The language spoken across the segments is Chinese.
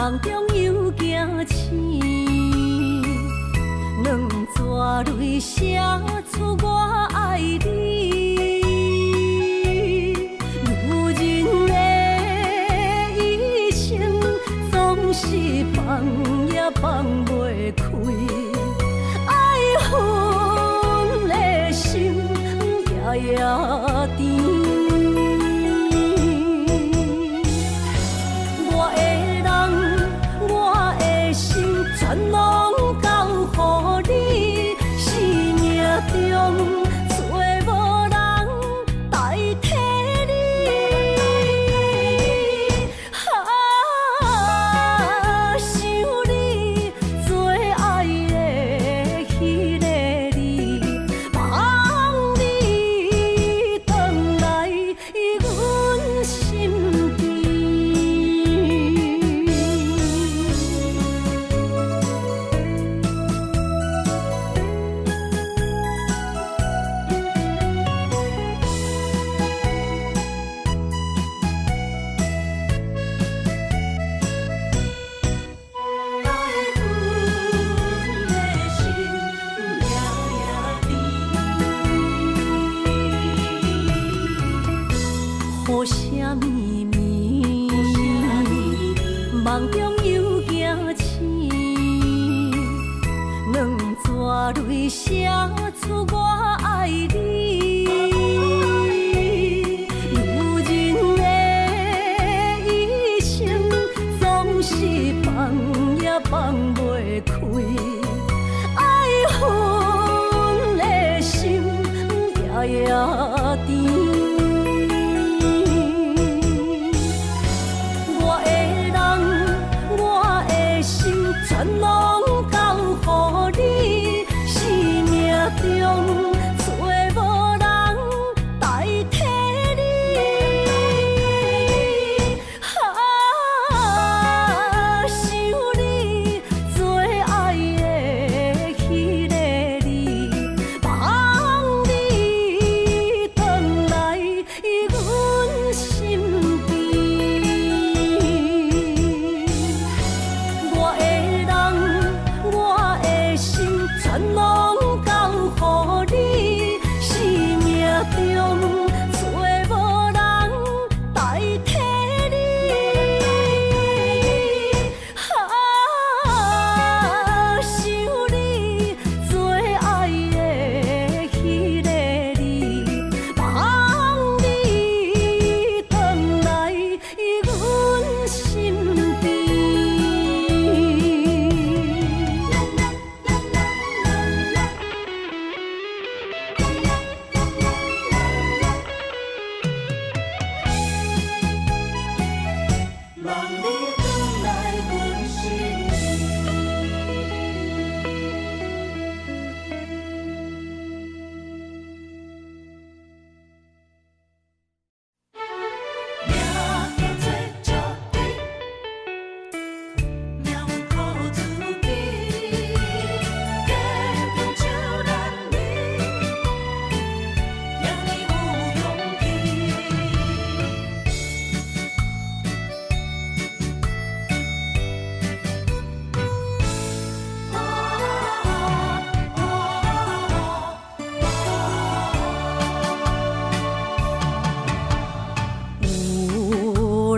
梦中又惊醒，两纸泪写出我爱你。如今的一生，总是放也放袂开，爱恨的心夜夜甜。全拢交予你，生命中找无人代替你。想你做爱的迄个你，望你回来阮身边。雨声绵绵，梦中又惊醒，两纸泪写出我爱你。如今的一生，总是放也放袂开，爱恨的心夜夜甜。全拢交予你，生命中找无人代替你。想你做爱的迄个你，望你回来阮身边。全拢交予你，生命中找无人代替你。想你做爱的迄个你，望你回来阮身边。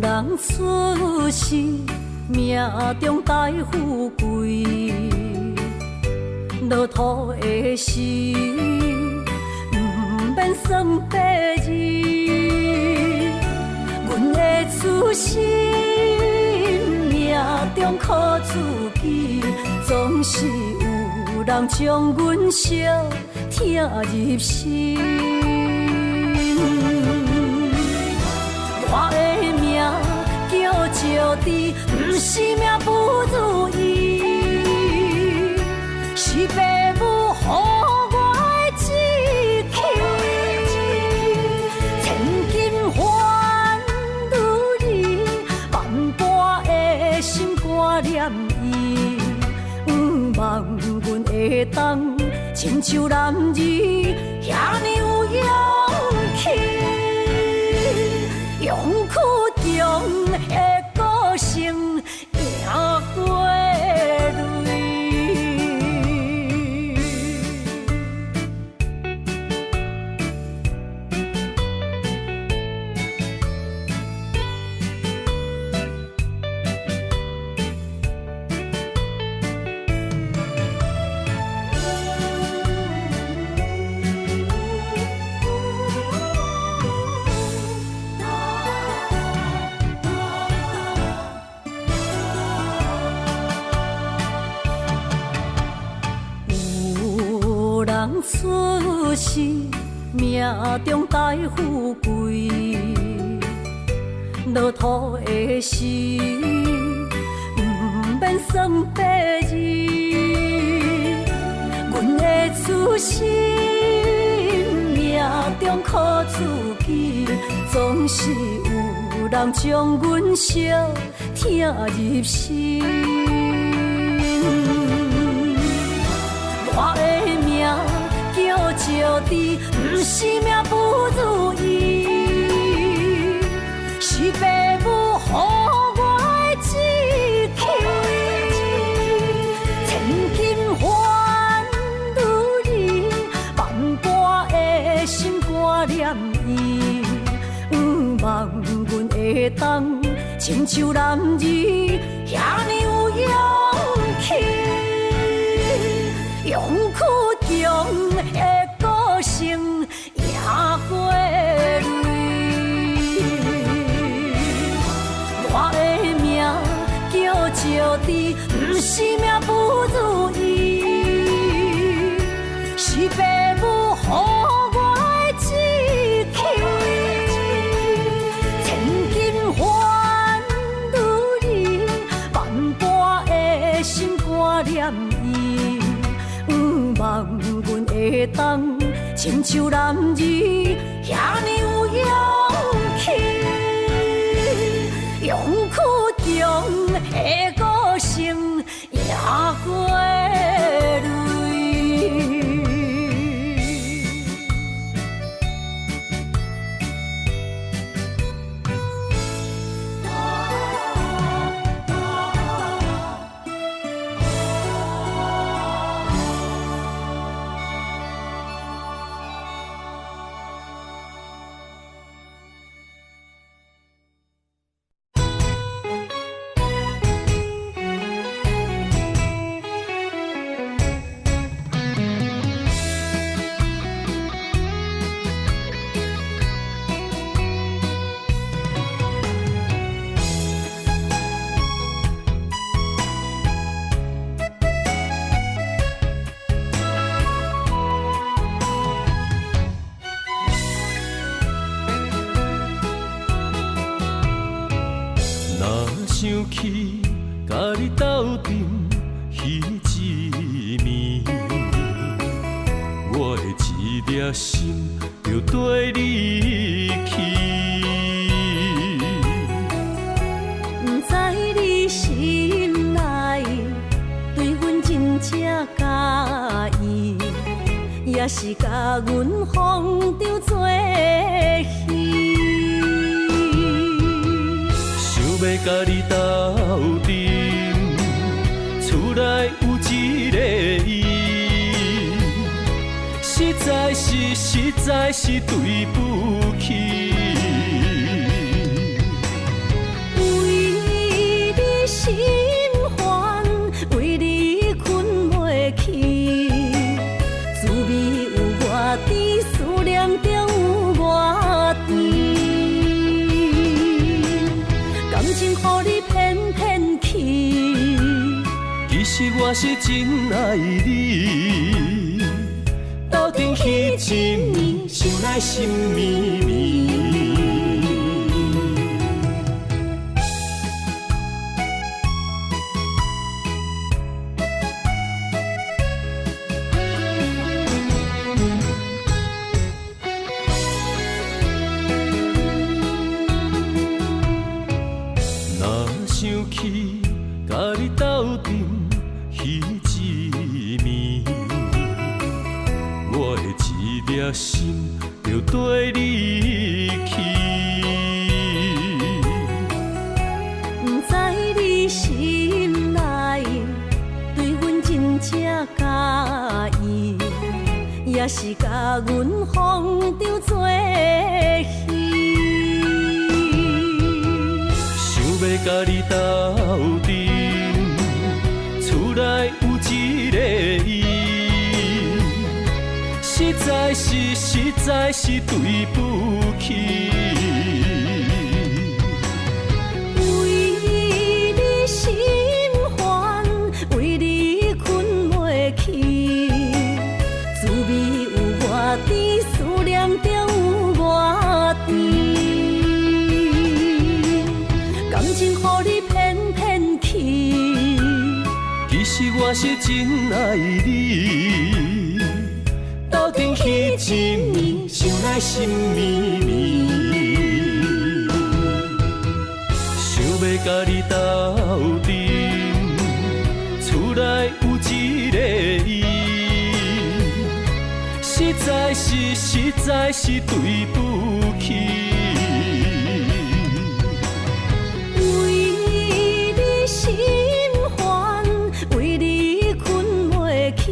人出世，命中带富贵，落土的时，不免算白字。阮的出身，命中靠自己，总是有人将阮惜听入心。我的命叫石地，不是命不如意，是父母予我的志气。千金换如意，万般的心挂念伊，望阮会当亲像男儿遐尼有勇气。勇气中的个性，赢出世，命中带富贵，落土的时，不免算白日。阮的出世，命中苦自己，总是有人将阮惜听入心。我的命叫石滴，不是命不如意，是父母予我的志气。千金换如意，万般的心挂念伊。望阮会当亲像男儿遐尼有勇气。勇屈强的个性赢过泪，我的命叫石滴，不是命不如意，是父母予我的志气。千金换如意，万般的心挂念伊。望阮会当亲像男儿遐尼有勇气，勇屈强的个性赢过泪。想起甲你斗阵彼一暝，我的一粒心就跟你去。不知你心内对阮真正介意，也是甲阮放着做戏。要甲你斗阵，厝内有一个伊，实在是对不起。为你心烦，为你困袂去，滋味有偌甜，思念中有偌甜。感情予你骗骗去，其实我是真爱你，斗阵彼一暝，想来心绵绵。想起甲你斗阵彼一暝，我的一粒心就跟你去。不知你心内对阮真正介意，也是甲阮放着做戏。要甲你斗阵，厝内有一个伊，实在是对不起。为你心烦，为你困袂去，滋味有我是真爱你，斗阵彼一暝，想来心绵绵，想要甲你斗阵，厝内有一个伊，实在是对不起。为你心烦，为你困袂去，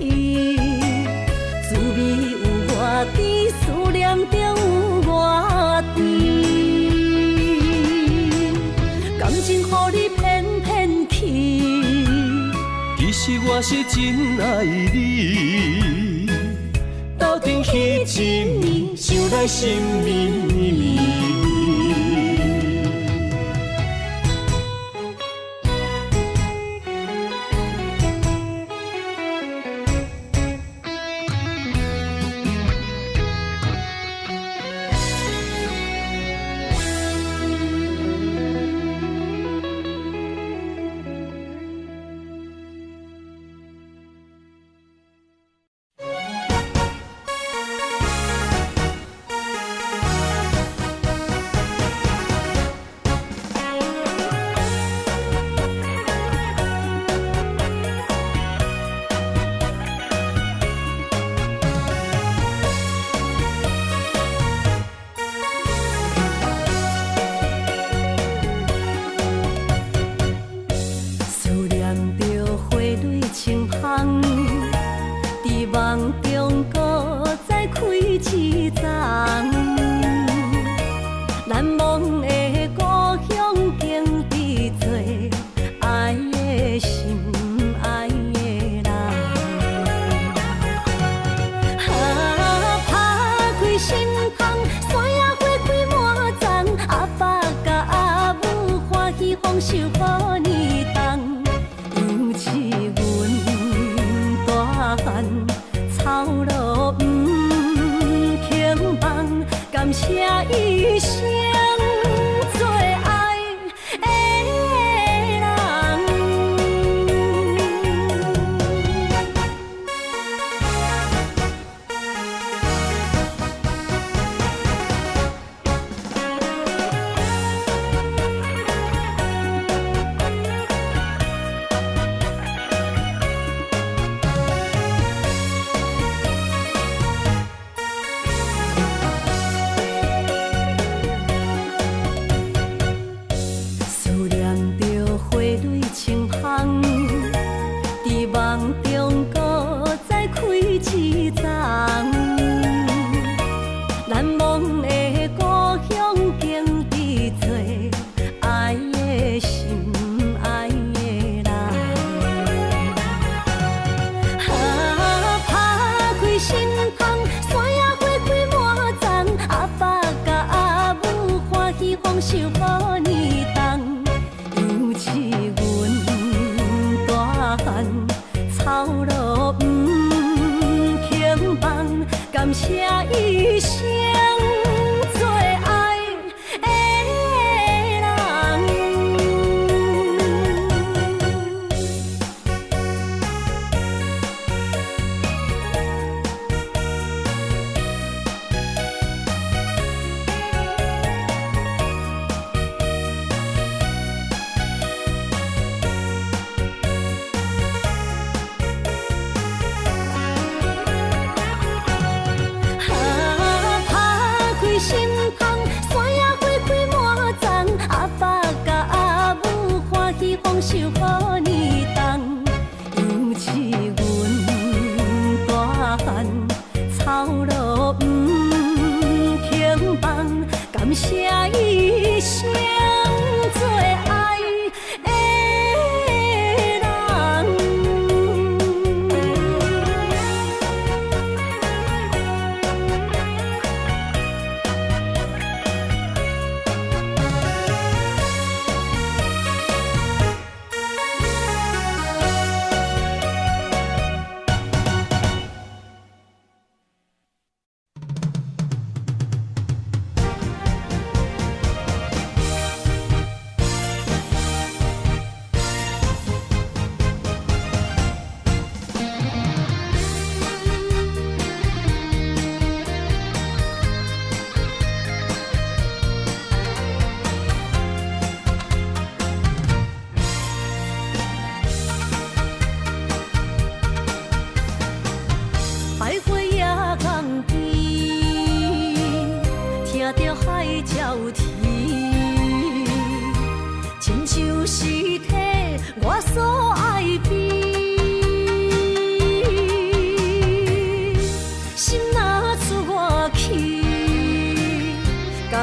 滋味有外甜，思念中有外甜。感情予你骗骗去，其实我是真爱你，斗阵彼一暝，想来心绵绵。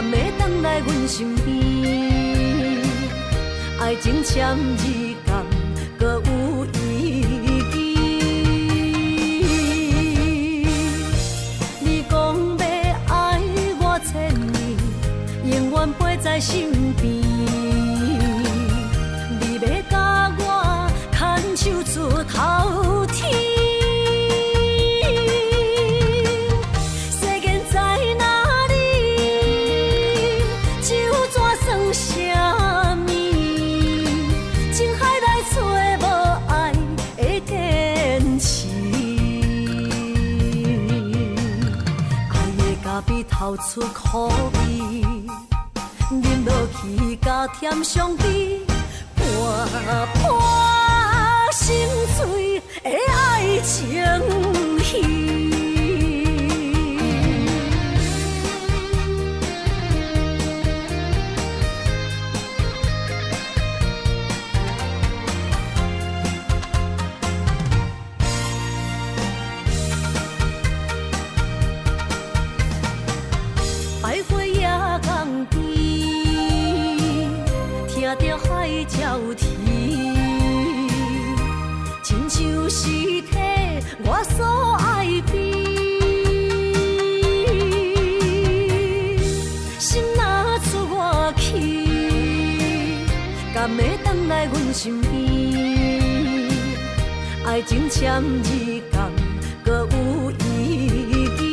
敢会当来阮身边？爱情签字敢搁有意义？你讲要爱我千年，永远陪在身边。你要甲我牵手出头天。世间在哪里？酒怎算啥物？情海来找无爱的坚持。爱的咖啡透出苦味，饮落去甲甜相比，泼心碎的爱情戏。百花夜港边，听着海鸟啼，亲像是替我所爱的。心若出我去，敢会当来阮身边？爱情签字敢搁有意义？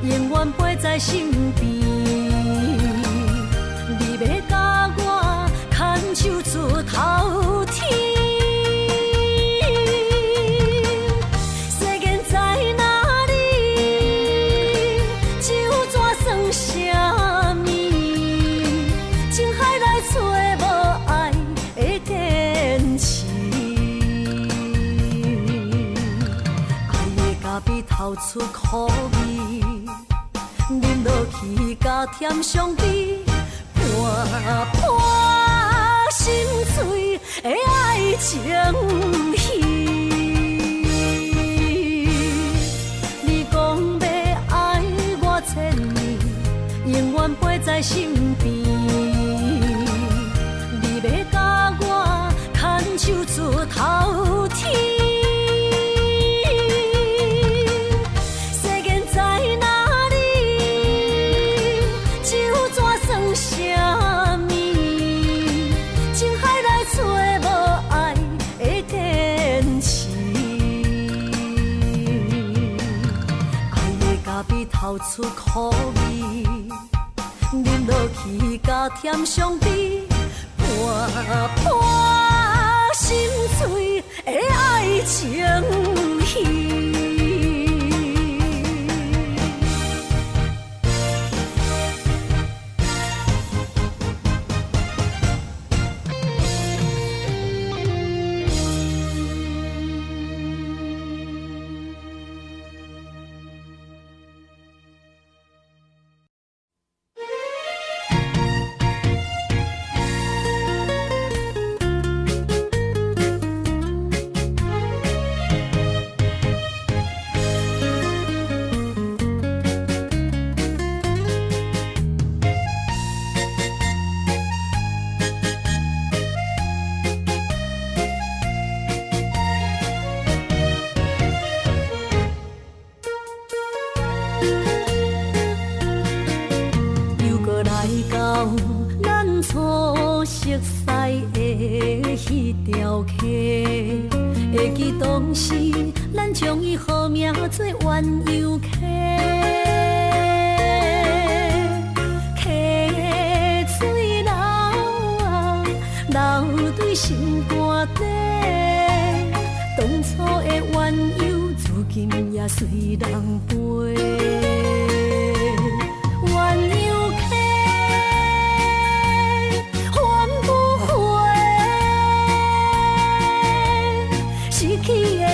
永远陪在身边，你要甲我牵手出头天。世间在哪里？酒怎算啥物？情海来找无爱的坚持。爱的咖啡透出苦味。饮落去甲甜相比，泼心碎的爱情戏。你讲要爱我千年，永远陪在身边。你要甲我牵手出头天。啥物？情海来找无爱的坚持。爱的咖啡透出苦味，饮落去甲甜相比，泼心碎的爱情戏。初熟悉的迄条溪，会记当时咱将伊号名做鸳鸯溪。溪水流啊，流对心肝底。当初的鸳鸯，如今也随人飞。鸳鸯溪。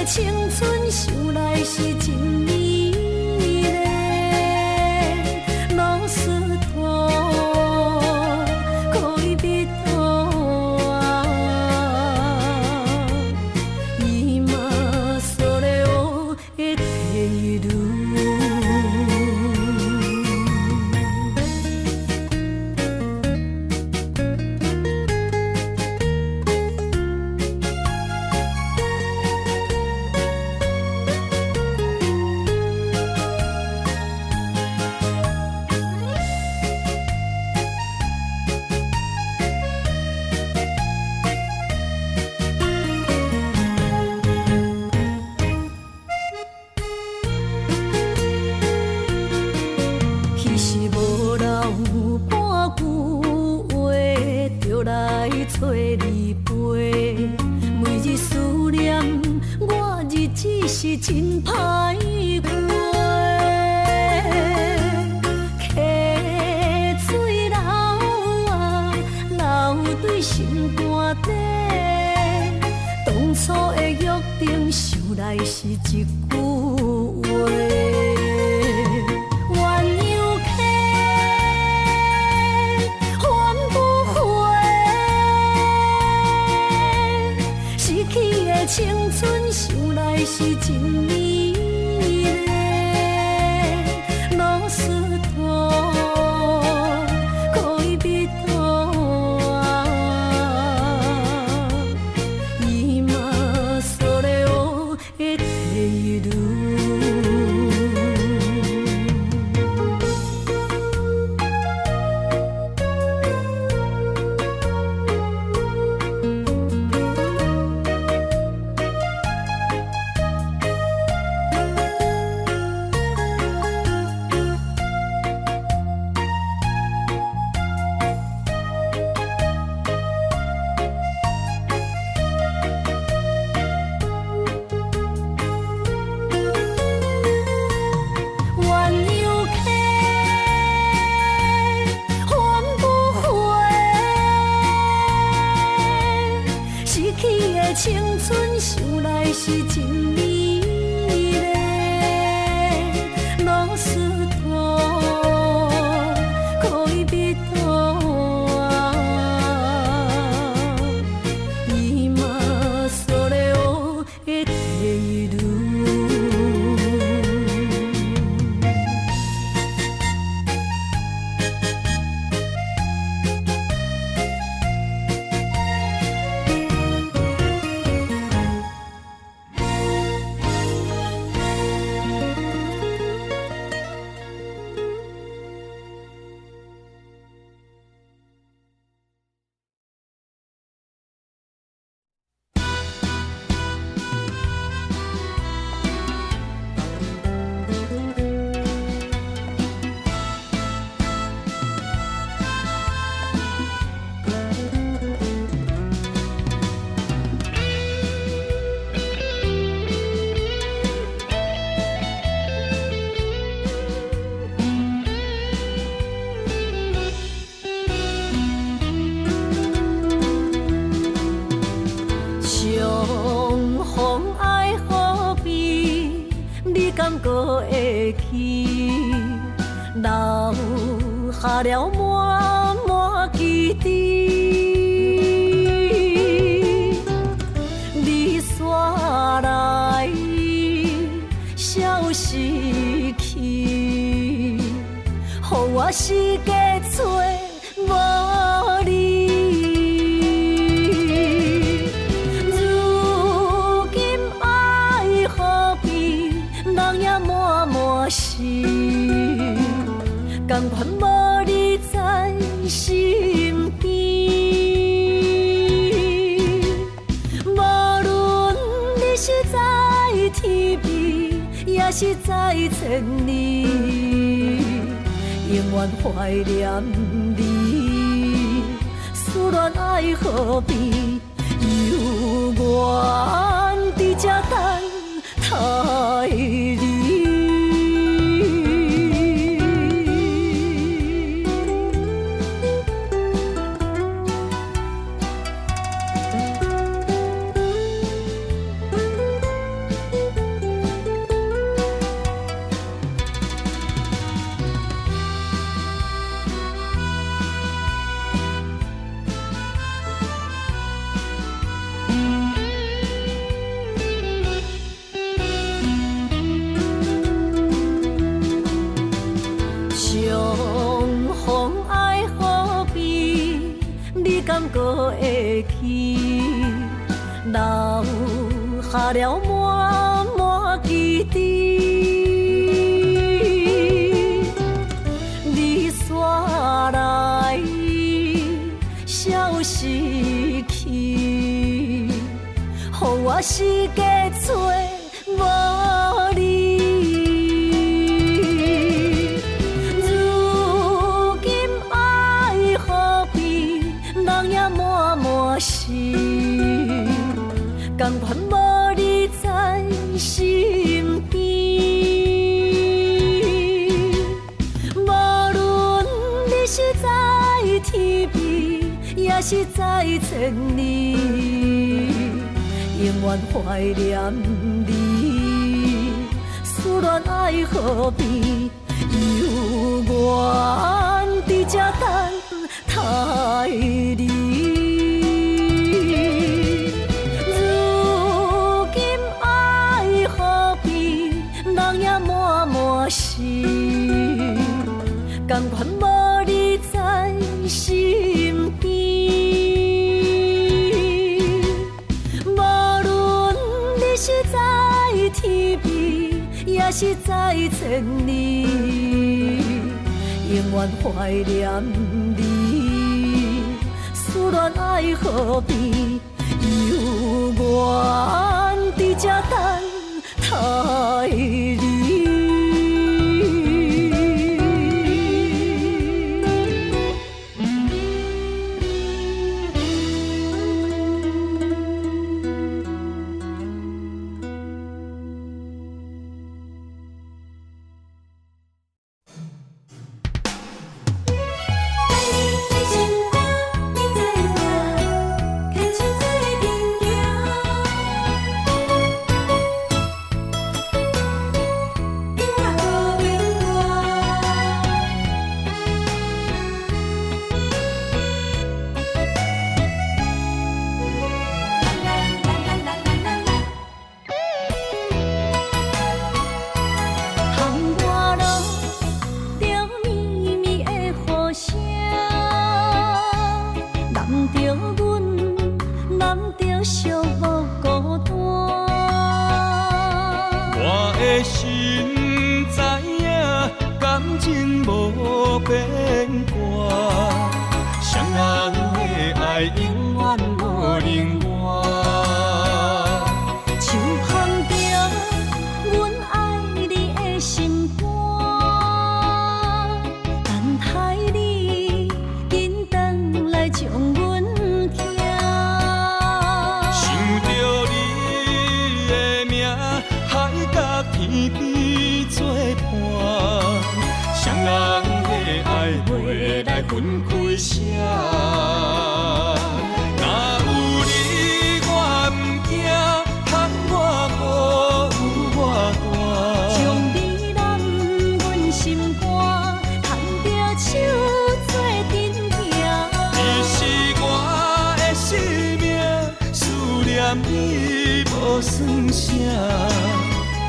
青春想来是真美丽，老师徒可以比拖啊，伊嘛说你是真歹过，溪水流啊流对心肝底，当初的约定想来是一句话。青春想来是真美丽，老师徒可以比托啊，伊嘛所了的体路。青春想来是真美丽，老师徒可以比托啊，伊嘛所了的体路。感觉会起，留下了满满记忆。你煞来消失去，予我世界找无你。如今爱何必？人也满满是，甘愿无你在身边。无论你是在天边，也是在千里，永远怀念你。思恋爱何必？犹原伫这等。太离。感觉会起，留下了满满记忆。你煞来消失去，予我世界找无你。人也满满是，甘愿无你在身边。无论你是在天边，也是在千里，永远怀念你。思恋爱河边，犹原伫这等待你。如今爱河边，人也满满心，甘愿无你在身边。无论你是在天边，也是在千里，永远怀念你。思恋爱河边，犹原伫这等待你。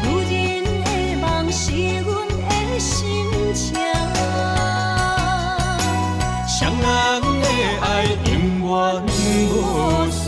女人的梦是阮的心情，双人的爱永远无散。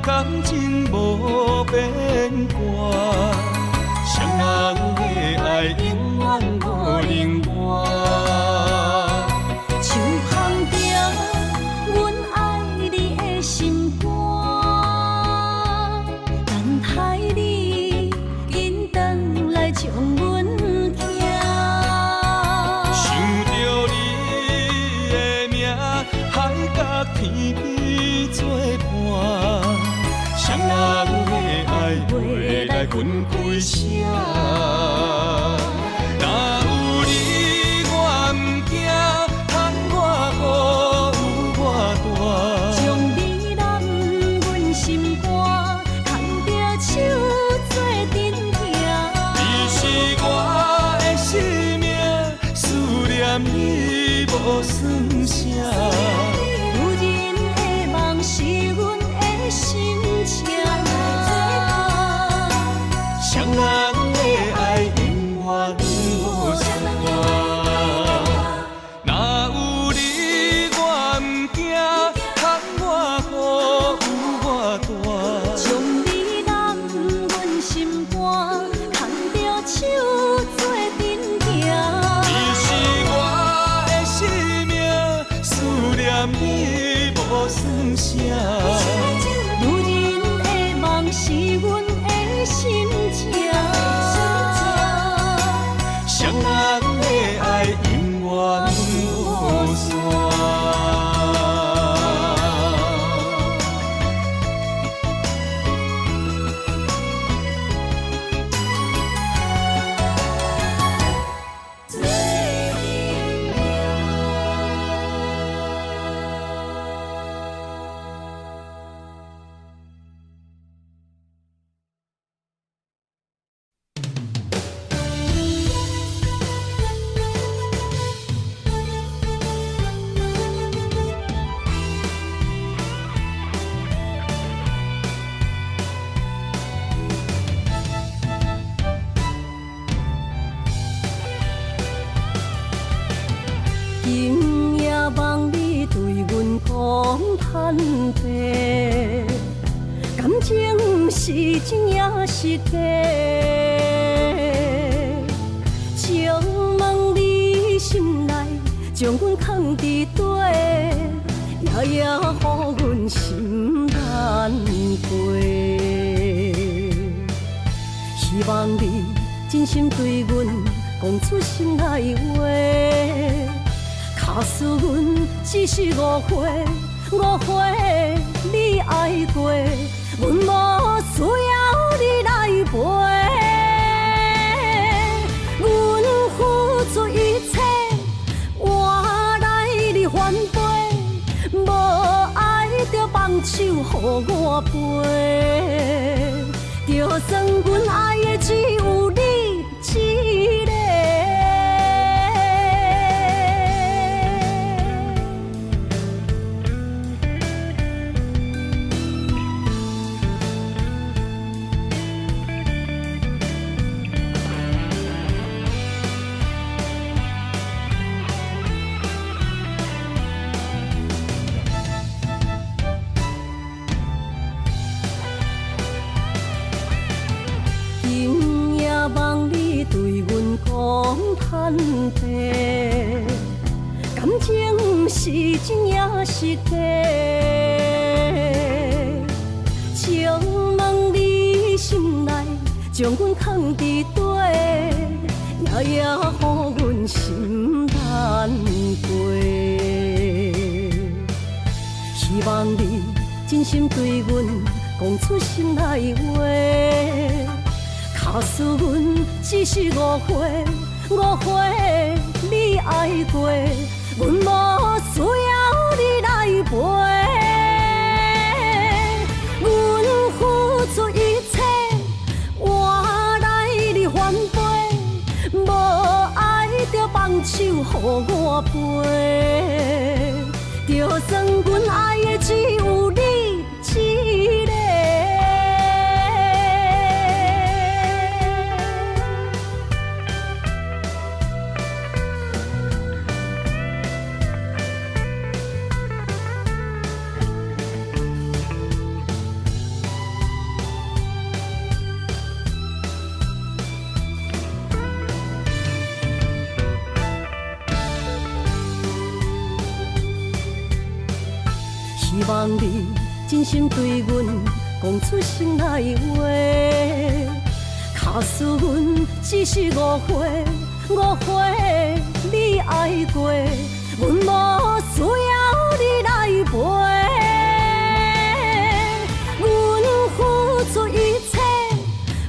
感情无变卦，双人的爱永远无冷漠。像风中阮爱你的心肝，等待你紧回来将阮惊。想着你的名，海角天边作伴。双人的爱袂来分开声，若有你我毋惊，喊我雨有我大。将你揽阮心肝，牵着手做阵行。你是我的生命，思念你无算啥。女人的梦是阮的心情，双人的坦白，感情是真也是假？请问你心内将阮藏伫底，夜夜予阮心难过。希望你真心对阮讲出心内话，假使阮只是误会，误会你爱过，阮无需要你来陪。阮付出一切，换来你反背，无爱就放手予我飞。就算阮爱的只有你一个。讲坦白，感情是真也是假？请问你心内将阮藏伫底，夜夜予阮心难过。希望你真心对阮讲出心内话。假使阮只是误会，误会你爱过，阮无需要你来陪。阮付出一切，换来你反背，无爱就放手予我飞。就算阮爱的只有你一个。希望你真心对阮讲出心内话，假使阮只是误会，误会你爱过，阮无需要你来陪。阮付出一切，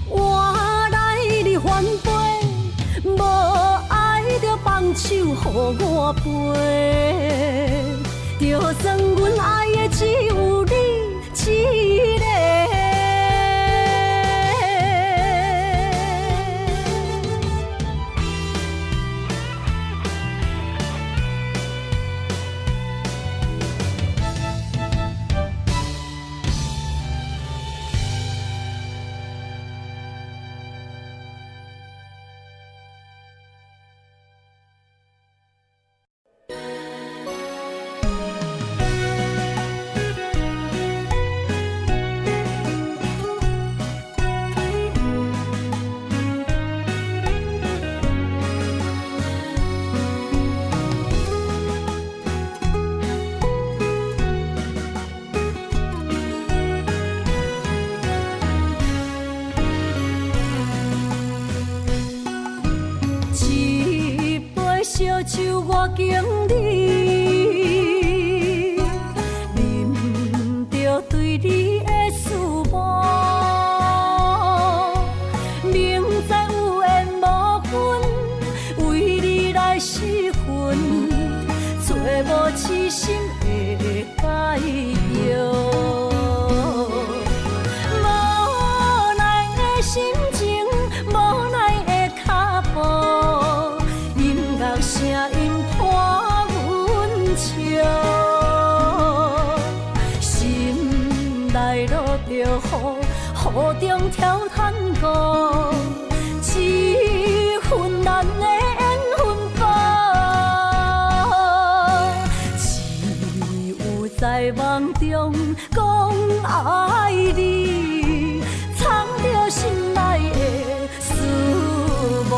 换来你反背，无爱就放手予我飞。就算阮爱的只有你一个。烧酒我敬你，啉着对你的思慕，明知有缘无分，为你来失魂，找无痴心的解药。无奈的心情，无奈的脚步。声音伴阮笑，心内落着雨，雨中跳探戈，一份咱的缘分薄，只有在梦爱你，藏着心内的思慕。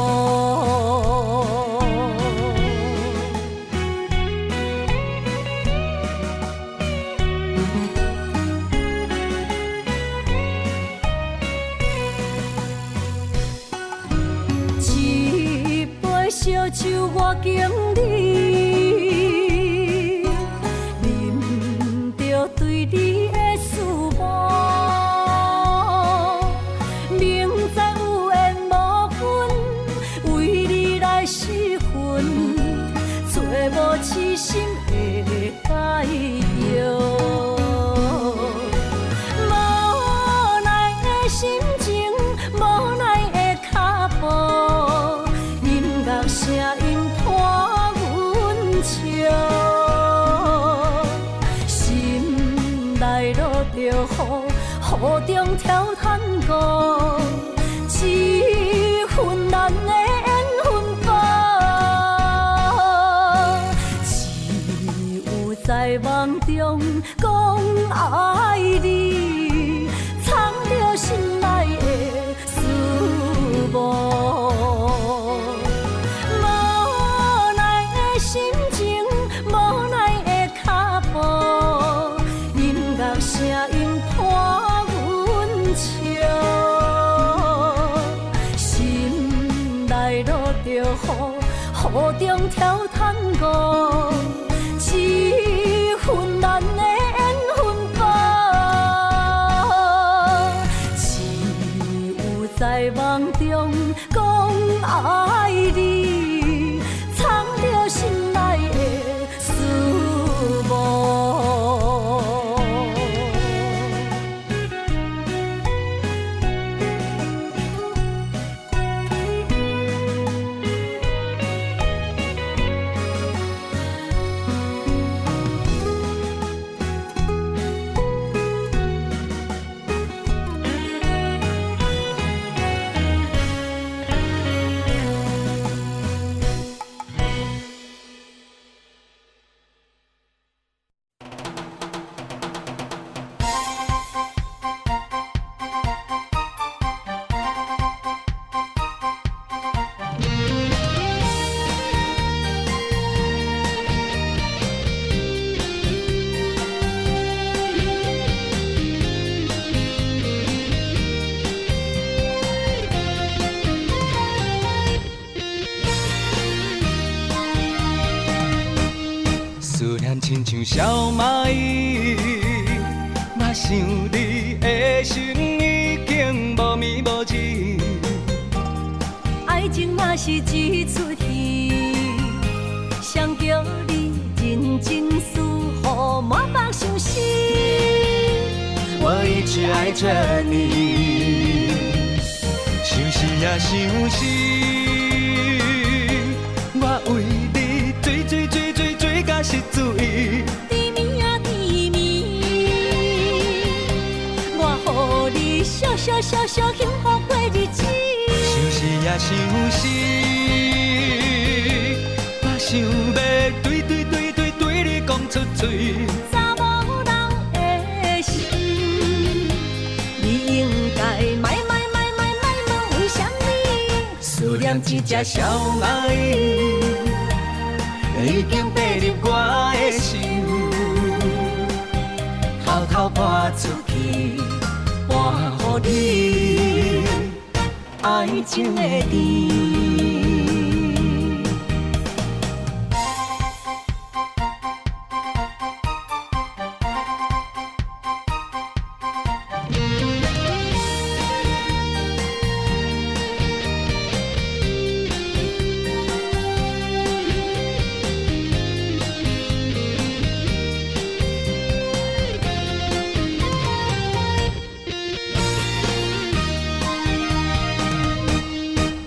一杯烧酒我敬你，啉着对你的思慕，明知有缘无分，为你来失魂，做无痴心的解药。无奈的心情，无奈的脚步，音乐声音拖阮笑，心内落着雨，雨中跳探戈，一份咱的缘分薄，只有在梦中讲爱你，藏着心内的思慕。无奈的心情，无奈的脚步，音乐声音拖阮笑，心内落着雨，雨中跳探戈，一份咱的缘分薄，只有在梦中讲爱你，藏着心内的思慕。思念亲像小蚂蚁，我想你的心已经无眠无志。爱情若是一出戏，谁叫你认真思，予满腹相思。我一直爱着你，想死呀想死，我为你追到失醉。甜蜜啊甜蜜，我予你笑幸福过日子。想死呀想死，我想要对你讲出嘴。查某人的心，你应该卖问为什么？思念一只小蚂蚁，已经爬入我的心，偷偷搬出去，搬予你爱情的甜。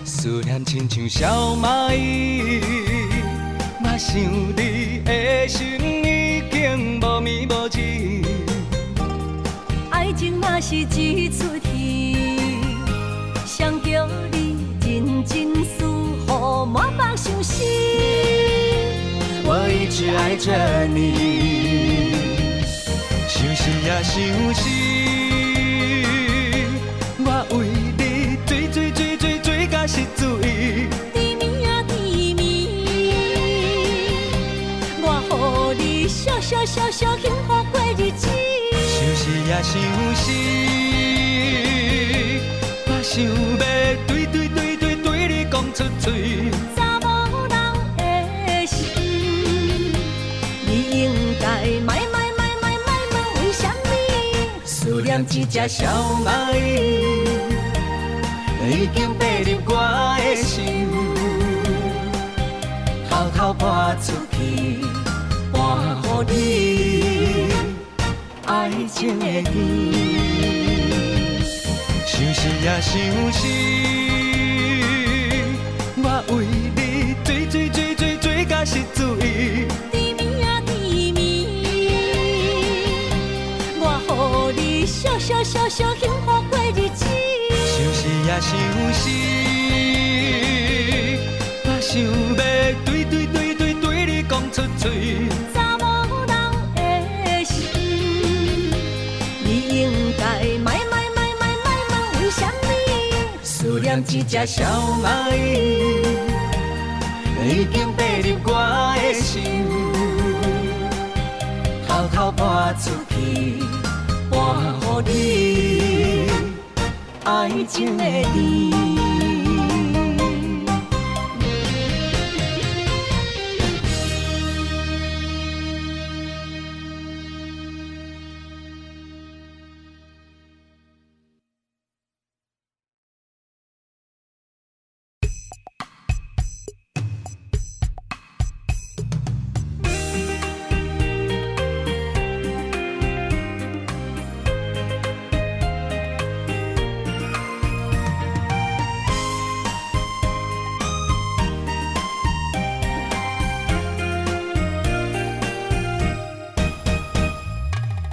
思念亲像小蚂蚁，我想你的心已经无眠无志。爱情若是一出戏，谁叫你认真思，予满腹相思。我一直爱着你，想死也想死，我为你追甲失醉。甜蜜啊甜蜜，我予你笑幸福过日子。想死也想死，我想要对你讲出嘴。查某人的心，你应该卖问为什么？思念一只小蚂蚁，已经爬入我的心，偷偷搬出去，搬予你爱情的甜。想死也想死，我为你追甲失醉。甜蜜啊甜蜜，我予你笑幸福过日子。想死也想死，我想要对你讲出嘴。查某人的心，你应该卖问为什么？思念一只小蚂蚁，已经爬入我的心，偷偷搬出去，搬予你爱情的甜。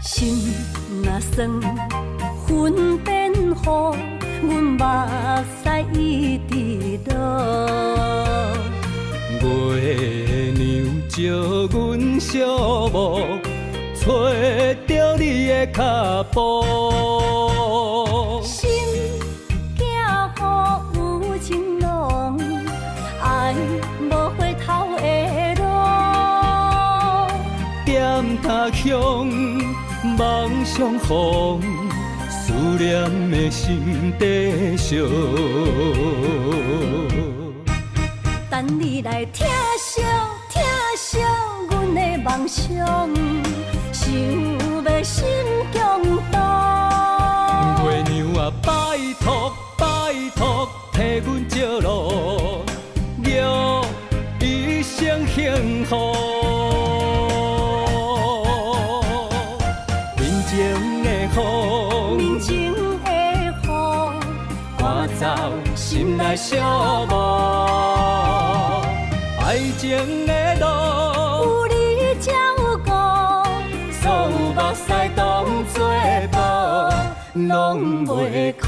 心若酸，云变雨，阮目屎一直落。月娘照阮寂寞，找着你的脚步。心行雨有情浓，爱无回头的路。点他乡，梦相逢，思念的心底烧。等你来疼惜阮的梦想，想要心共度。月娘啊，拜托，替阮照路，祝一生幸福。面前的面风，前的雨，赶走心内寂寞。爱情的路，有你才有我，所有目屎当作宝，拢袂苦。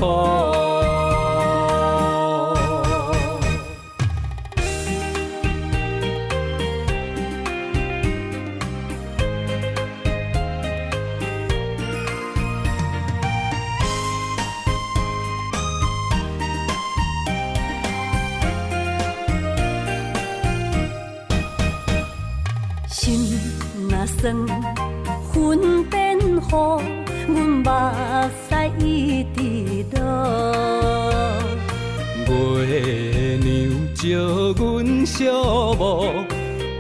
心若酸，云变雨，阮目屎一直落。月娘照阮寂寞，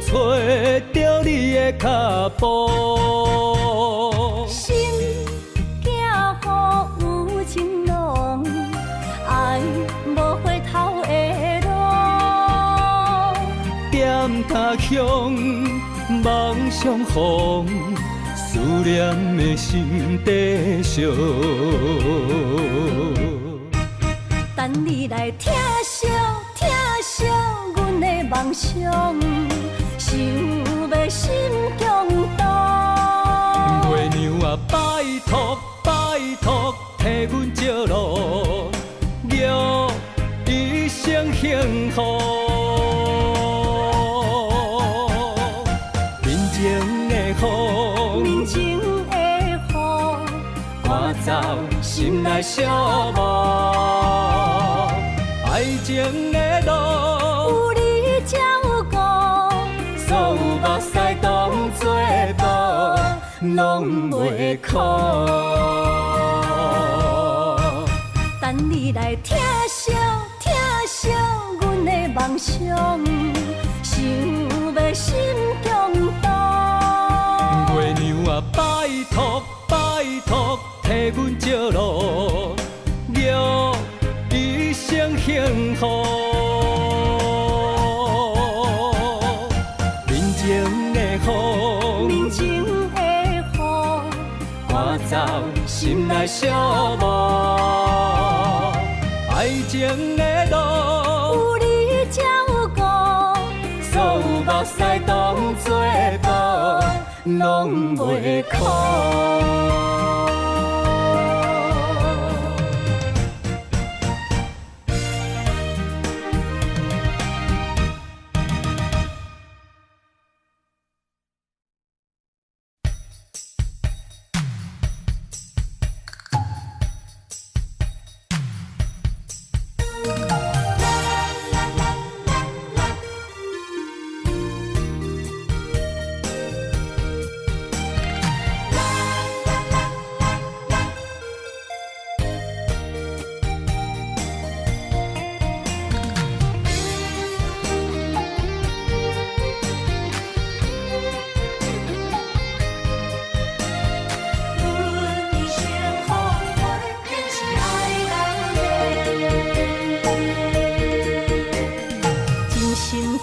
找着你的脚步。心行雨有情浓，爱无回头的路。点他乡，梦相逢，思念的心底烧。等你来疼惜阮的梦想，想要心共度。月娘啊，拜托，替阮照路，祝一生幸福。面前的风，面前的雨，内寂寞。爱情的路，有你才有我，所有目屎当作布，拢袂苦。等你来疼惜疼惜阮的梦想，想要心强大。月娘啊，拜托拜托，替阮照路，了一生幸福。面前的雨，面前的雨，赶走心内寂寞。爱情的路，有你才有我，所有目屎当作布，拢袂苦。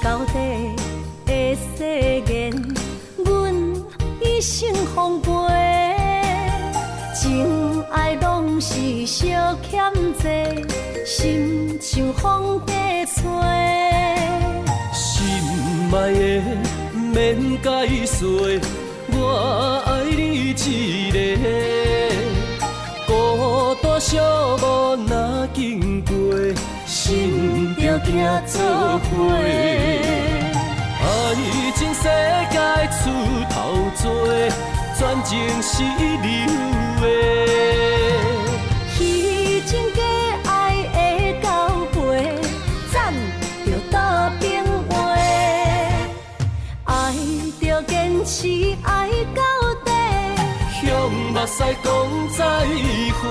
到底的誓言，阮一生奉陪。情爱拢是小欠债，心像风在吹。心爱的免解释，我爱你一个。孤单寂寞若经过，心着行做伙。爱情世界出头多，全情是流的。虚情假爱的交陪，赞着倒变话。爱着坚持，爱到底。向目屎讲再会，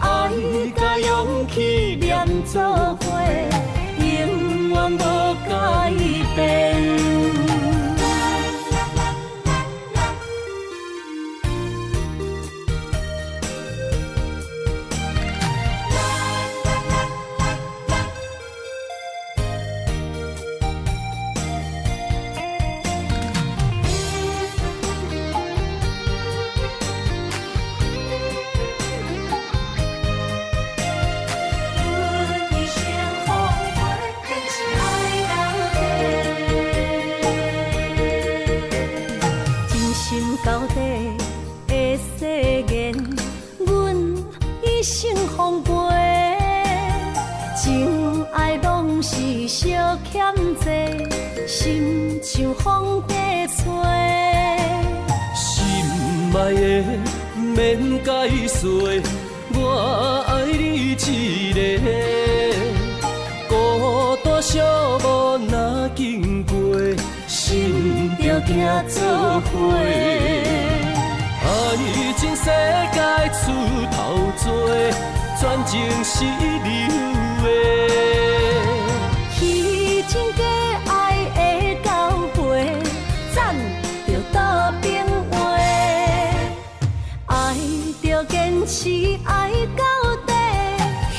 爱甲勇气念做伙，永远无改变。到底的誓言，阮一生奉陪。情爱拢是小欠债，心像风在吹。心爱的免解释，我爱你一个。孤单寂寞若经过，心着行做伙。爱情世界出头多，全情是流的。虚情假爱的交陪，赞着倒变话。爱着坚持，爱到底。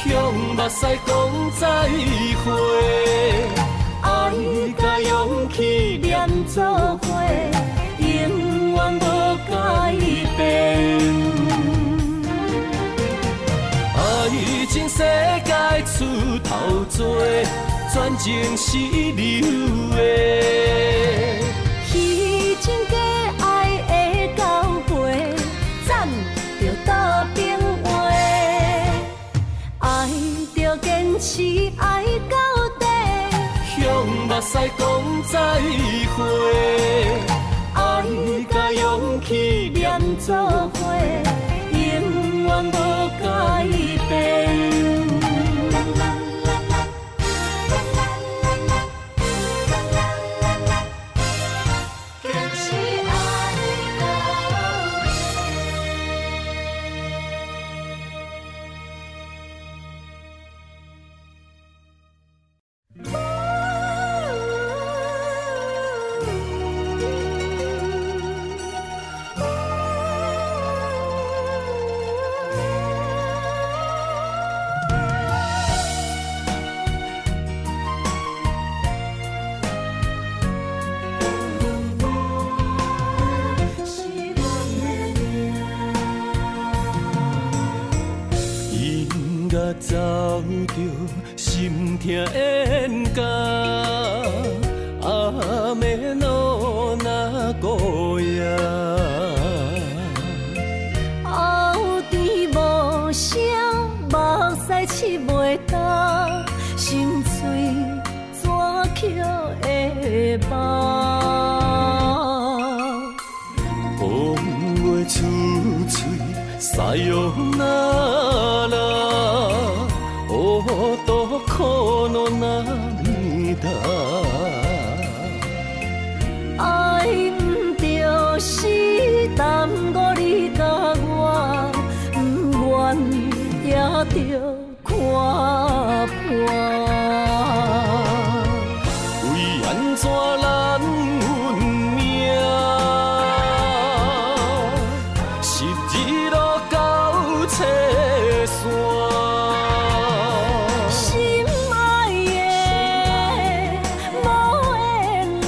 向目屎讲再会，爱甲勇气念做伙，永远无改变。爱情世界出头多，全情是流的。虚情假爱的交陪，赞着倒变话。爱着坚持，爱到底。向目屎讲再会，爱甲勇气念做伙，永远无走着心痛冤家，阿妹路若孤夜。后甜无声，目屎拭袂干，心碎怎捡会放？风话出嘴，塞哟那拉，哦，多苦恼那面大。爱毋着是耽误你甲我，不愿也着看破。为安怎咱运命，是日落到车线。心爱的，无缘的，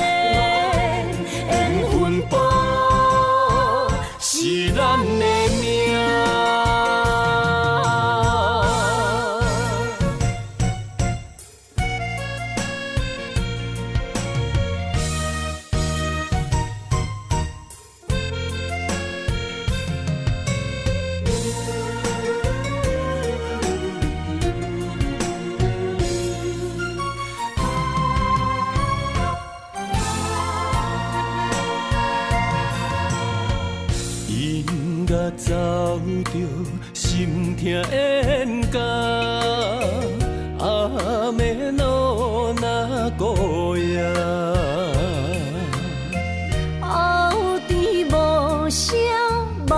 缘分薄，是咱的命。音乐走着心痛冤家，阿妹路若孤夜。后甜无声，目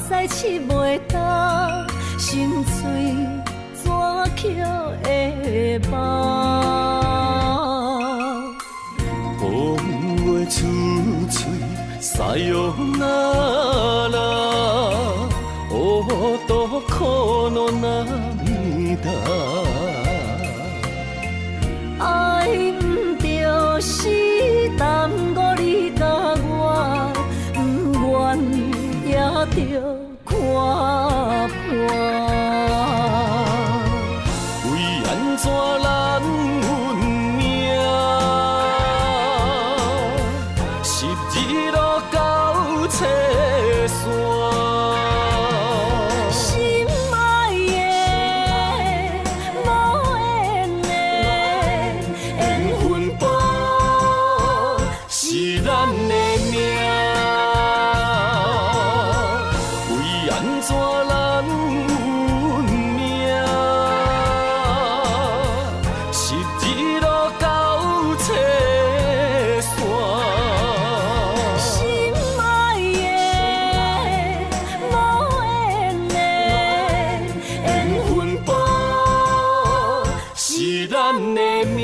屎拭袂干，心碎怎捡会放？风话出嘴，塞哟那拉，哦，多苦恼那面大。爱毋着是耽误你甲我，不愿也着看破。为安怎咱运命，是日落到车线。心爱的，无缘的，缘分薄，是咱的命。为安怎咱运命，是日落到车线。心爱的，无缘的，缘分薄，是咱的命。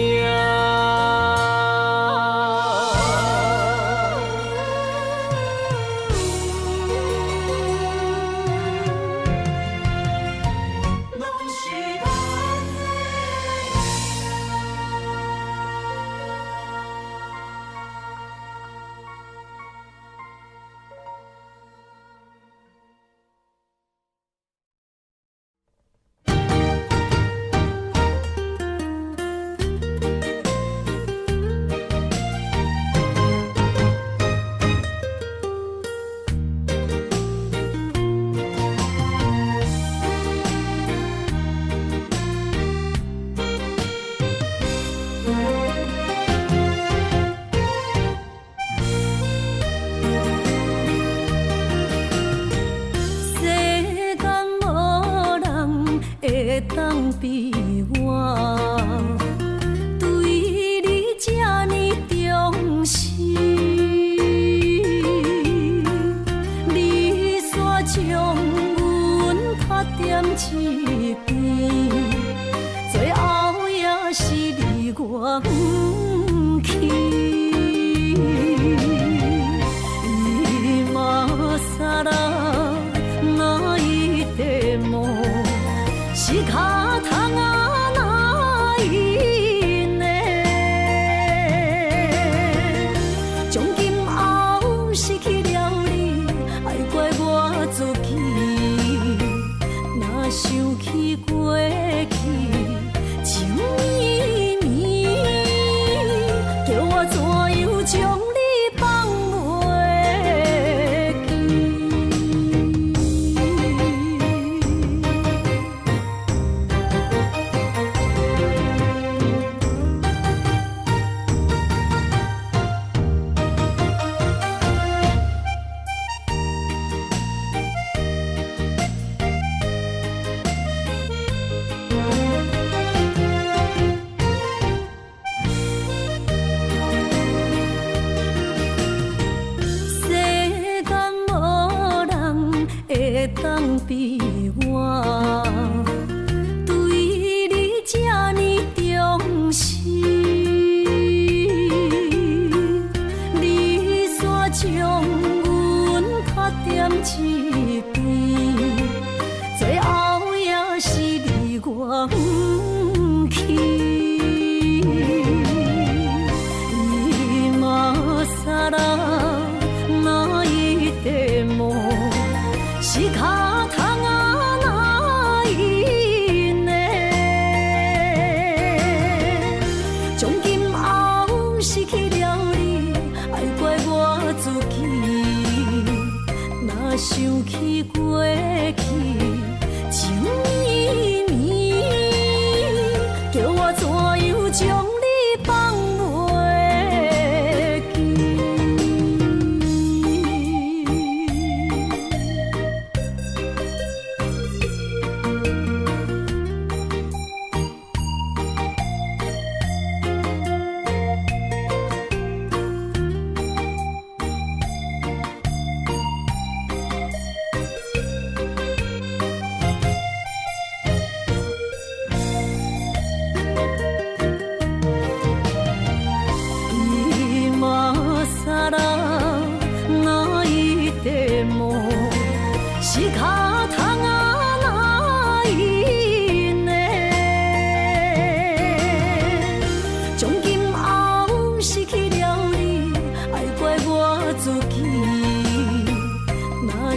想起过去情绵绵，叫我怎样将你放袂记？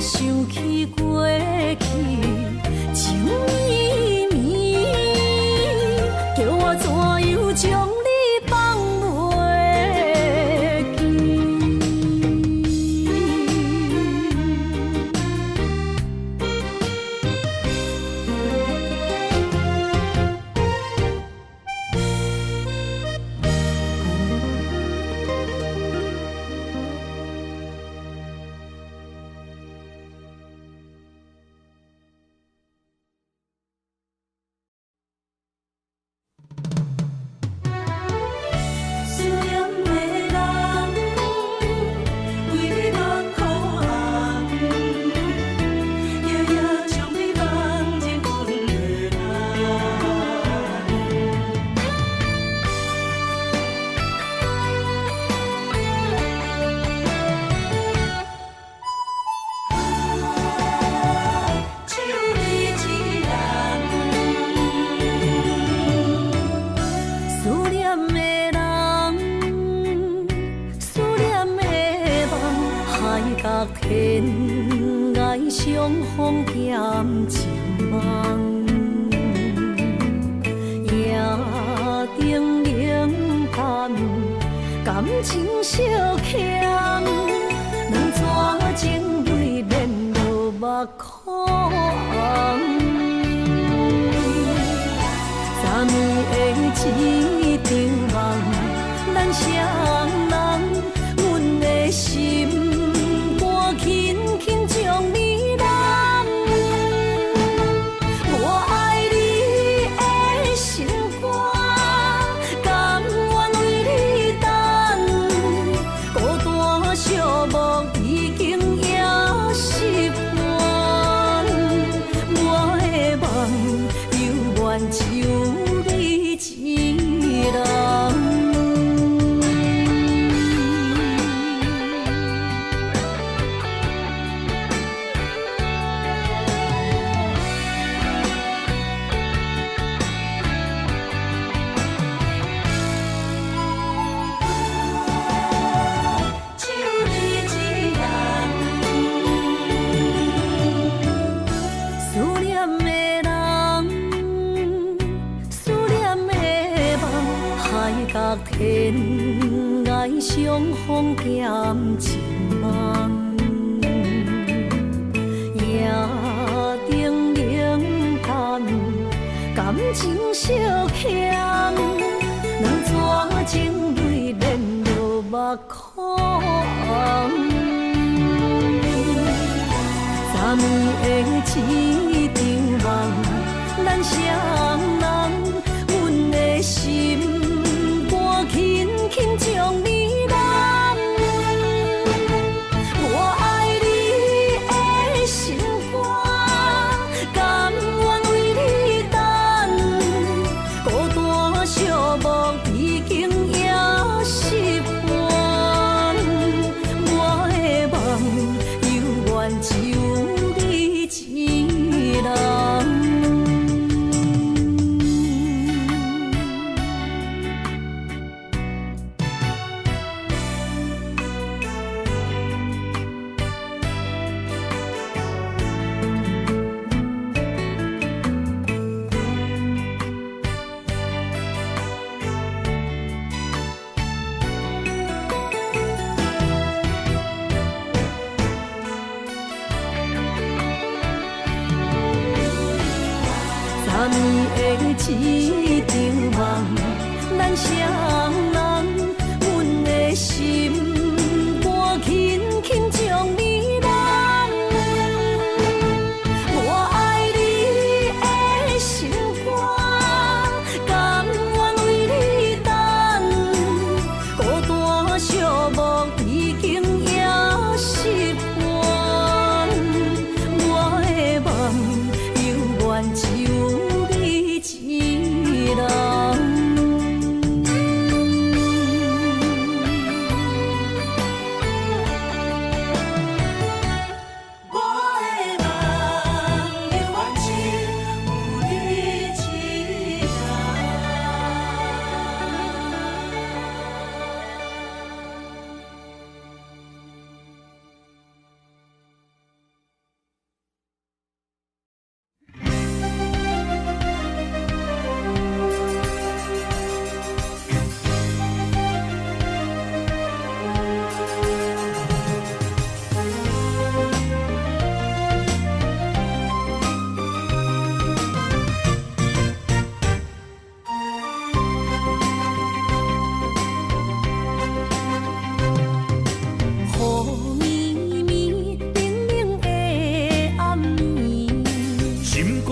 想起过去情绵绵，叫我怎样将你放袂天涯相逢兼情梦，夜灯冷淡，感情小欠，两撮情泪连落目眶。昨暝的一场梦，咱双人，阮的心。轻轻将你揽，我爱你的心肝，甘愿为你等，孤单寂寞已经也习惯，我的梦犹原只有你一人。天涯相逢兼情梦，夜灯冷淡，感情小欠，两撮情泪连落目眶。昨暝的一场梦，咱双人，阮的心。轻轻将你揽，我爱你的心肝，甘愿为你等，孤单寂寞已经也习惯，我的梦犹原只有你一一场梦，咱双人，阮的心肝轻轻将你揽。我爱你的心肝，甘愿为你等，孤单寂寞已经也习惯，我的梦永远只有你一人。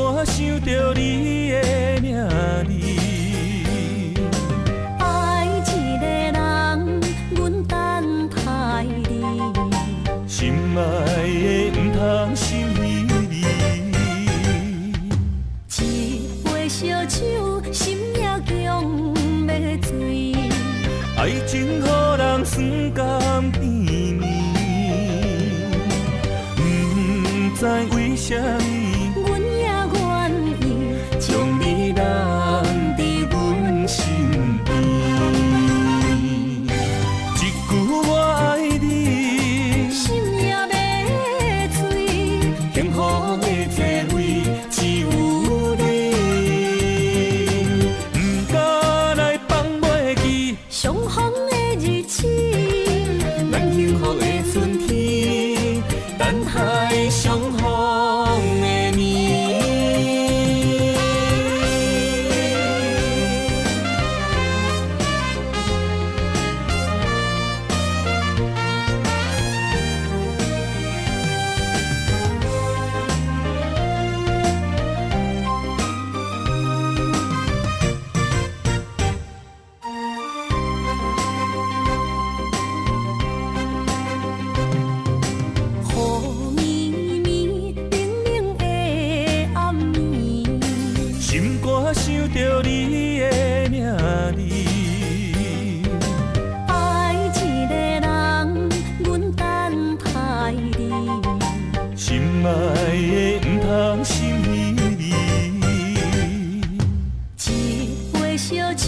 我想着你的名字，爱一个人，阮等待你，心爱的不通心离。一杯烧酒，心也强要醉。爱情予人酸甘甜蜜，不知为什么。将你揽伫阮身边，一句我爱你，心也要醉，幸福的座位只有你，不敢来放袂记相逢的日子，咱幸福的春天，等待相逢的年。我想着你的名字，爱一个人，阮等待你，心爱的不通心离。一杯烧酒，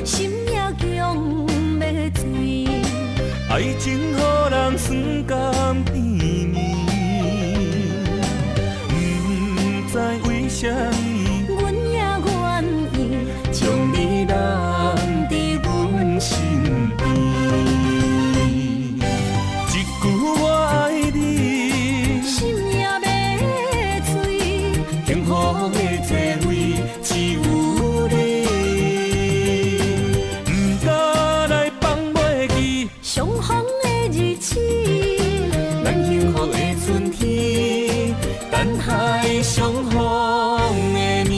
心也强要醉。爱情予人酸甘甜蜜，不知为什么。将你揽伫阮身边，一句我爱你，心也要醉，幸福的座位只有你，不敢来放袂记相逢的日子，咱幸福的春天，等待相逢的年。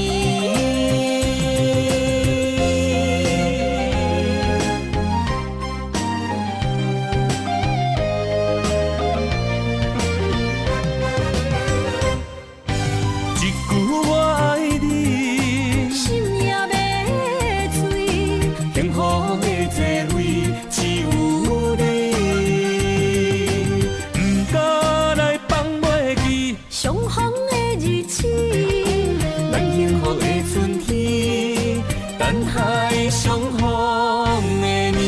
等待相逢的年。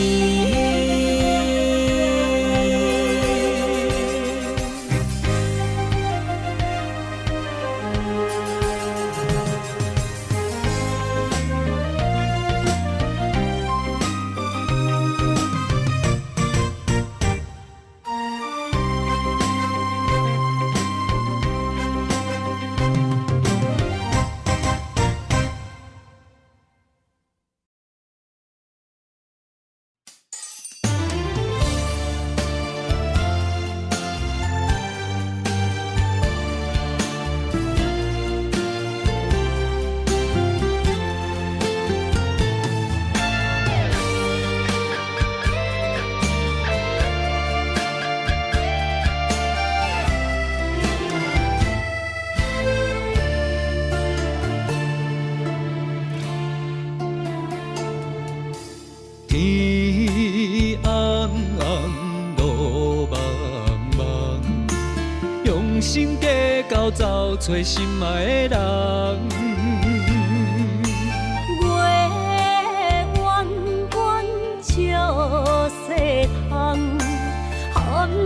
到走找心爱的人。月弯弯照西窗，含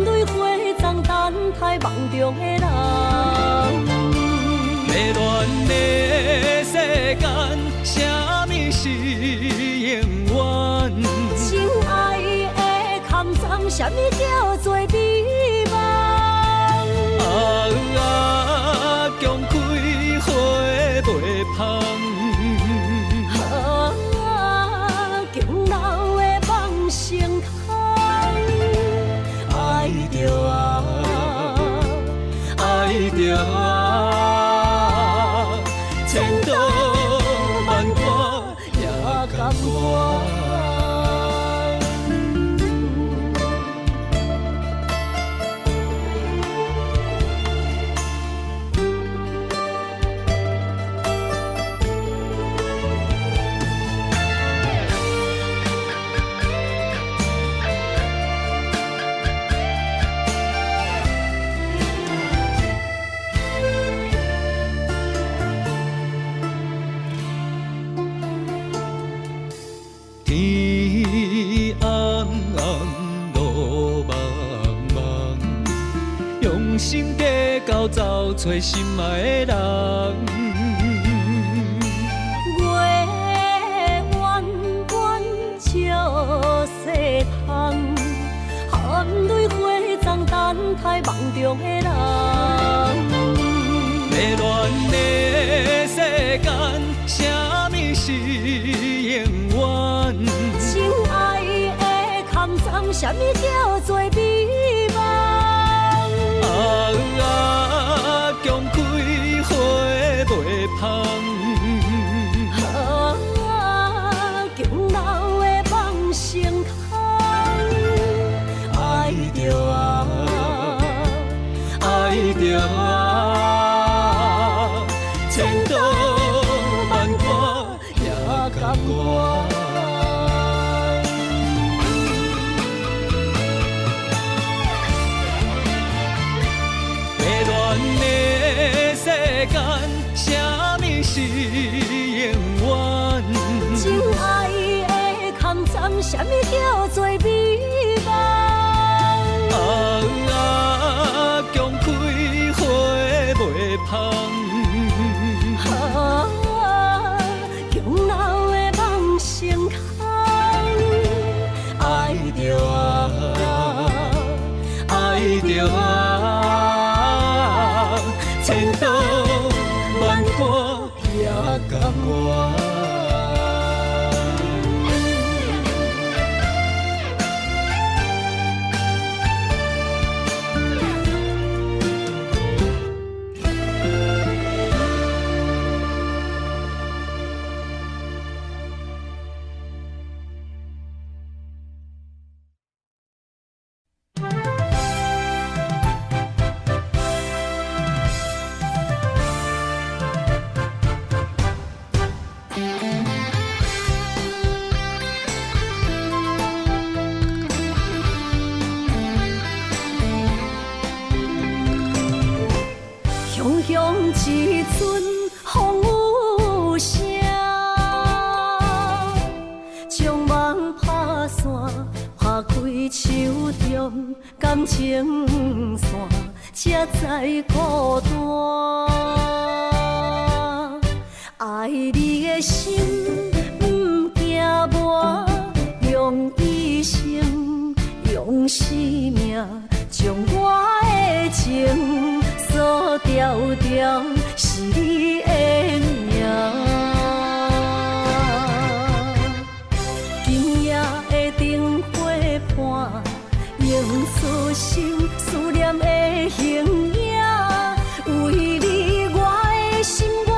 泪花丛等待梦中的人。迷乱的世间，啥物是永远？情爱的空藏，啥物叫做美梦？强开花袂芳。强留的梦成空，爱着爱着千刀万剐也甘愿。天暗暗，路茫茫，用心地交走找心爱的人。月弯弯照西窗，含泪花丛等待梦中的人。迷乱的世间，啥物是永远？情爱的空藏，啥物叫做美梦？强开花袂芳。强留的梦成空，爱着爱着千刀万剐也甘愿。迷乱的世间，啥物是永远？情爱的空藏，啥物叫做美梦？强开花袂芳。强留的梦成空，爱着爱着千刀万剐也甘愿。雄雄一阵风雨声，将梦拍散，拍开手中感情线，才知孤单。爱你的心不惊磨，用一生用生命将我的情锁条条，是你的名。今夜的灯火伴，映出心思念的形影。为你我的心，我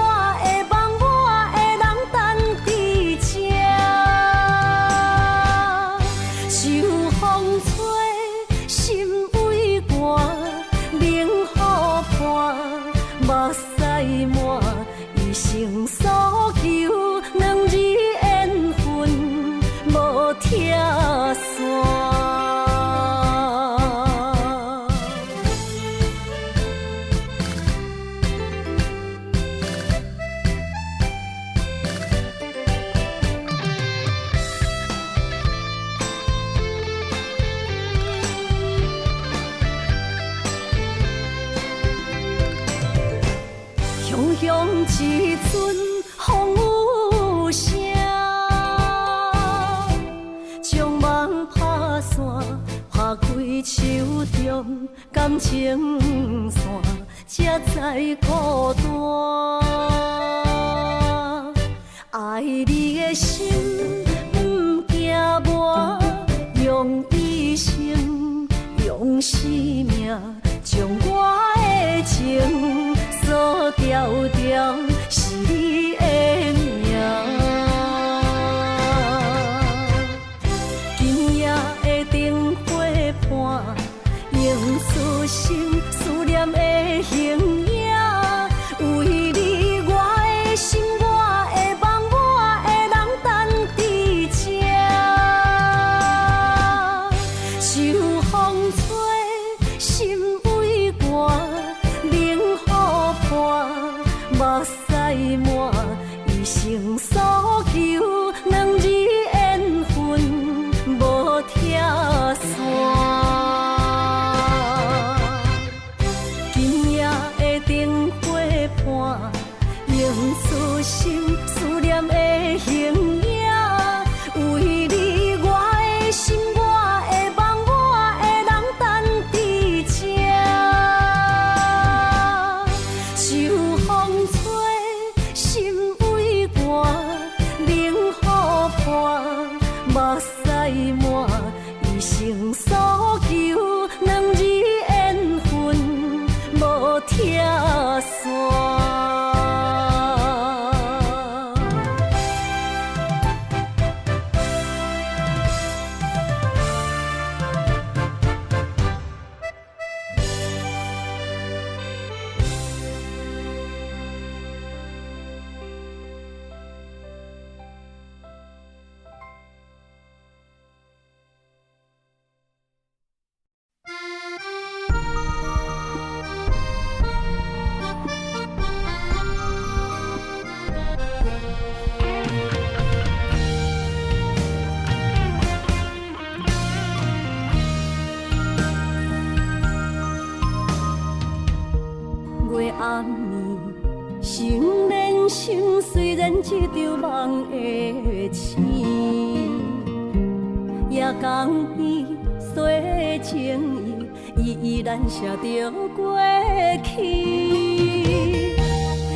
的梦，我的人等伫这。秋风吹，心为寒，冷雨伴，目屎满。时阵风有声，将梦拍散，拍开手中感情线，才知孤单。爱你的心不惊磨，用一生用生命，将我的情锁条条是你的名。今夜的灯火伴，映出心思念的形影。为你我的心，我的梦，我的人等伫这。秋风吹，心微寒，冷雨伴，目屎满，一生所求，两字缘分无拆散。映出心思念的形影，为你我的心，我的梦，我的人等伫这。秋风吹，心微寒，冷雨伴，目屎满，一生所求，两字缘分无拆散。暗暝，心连心，虽然一场梦的醒。夜江边洗情意，依然写着过去。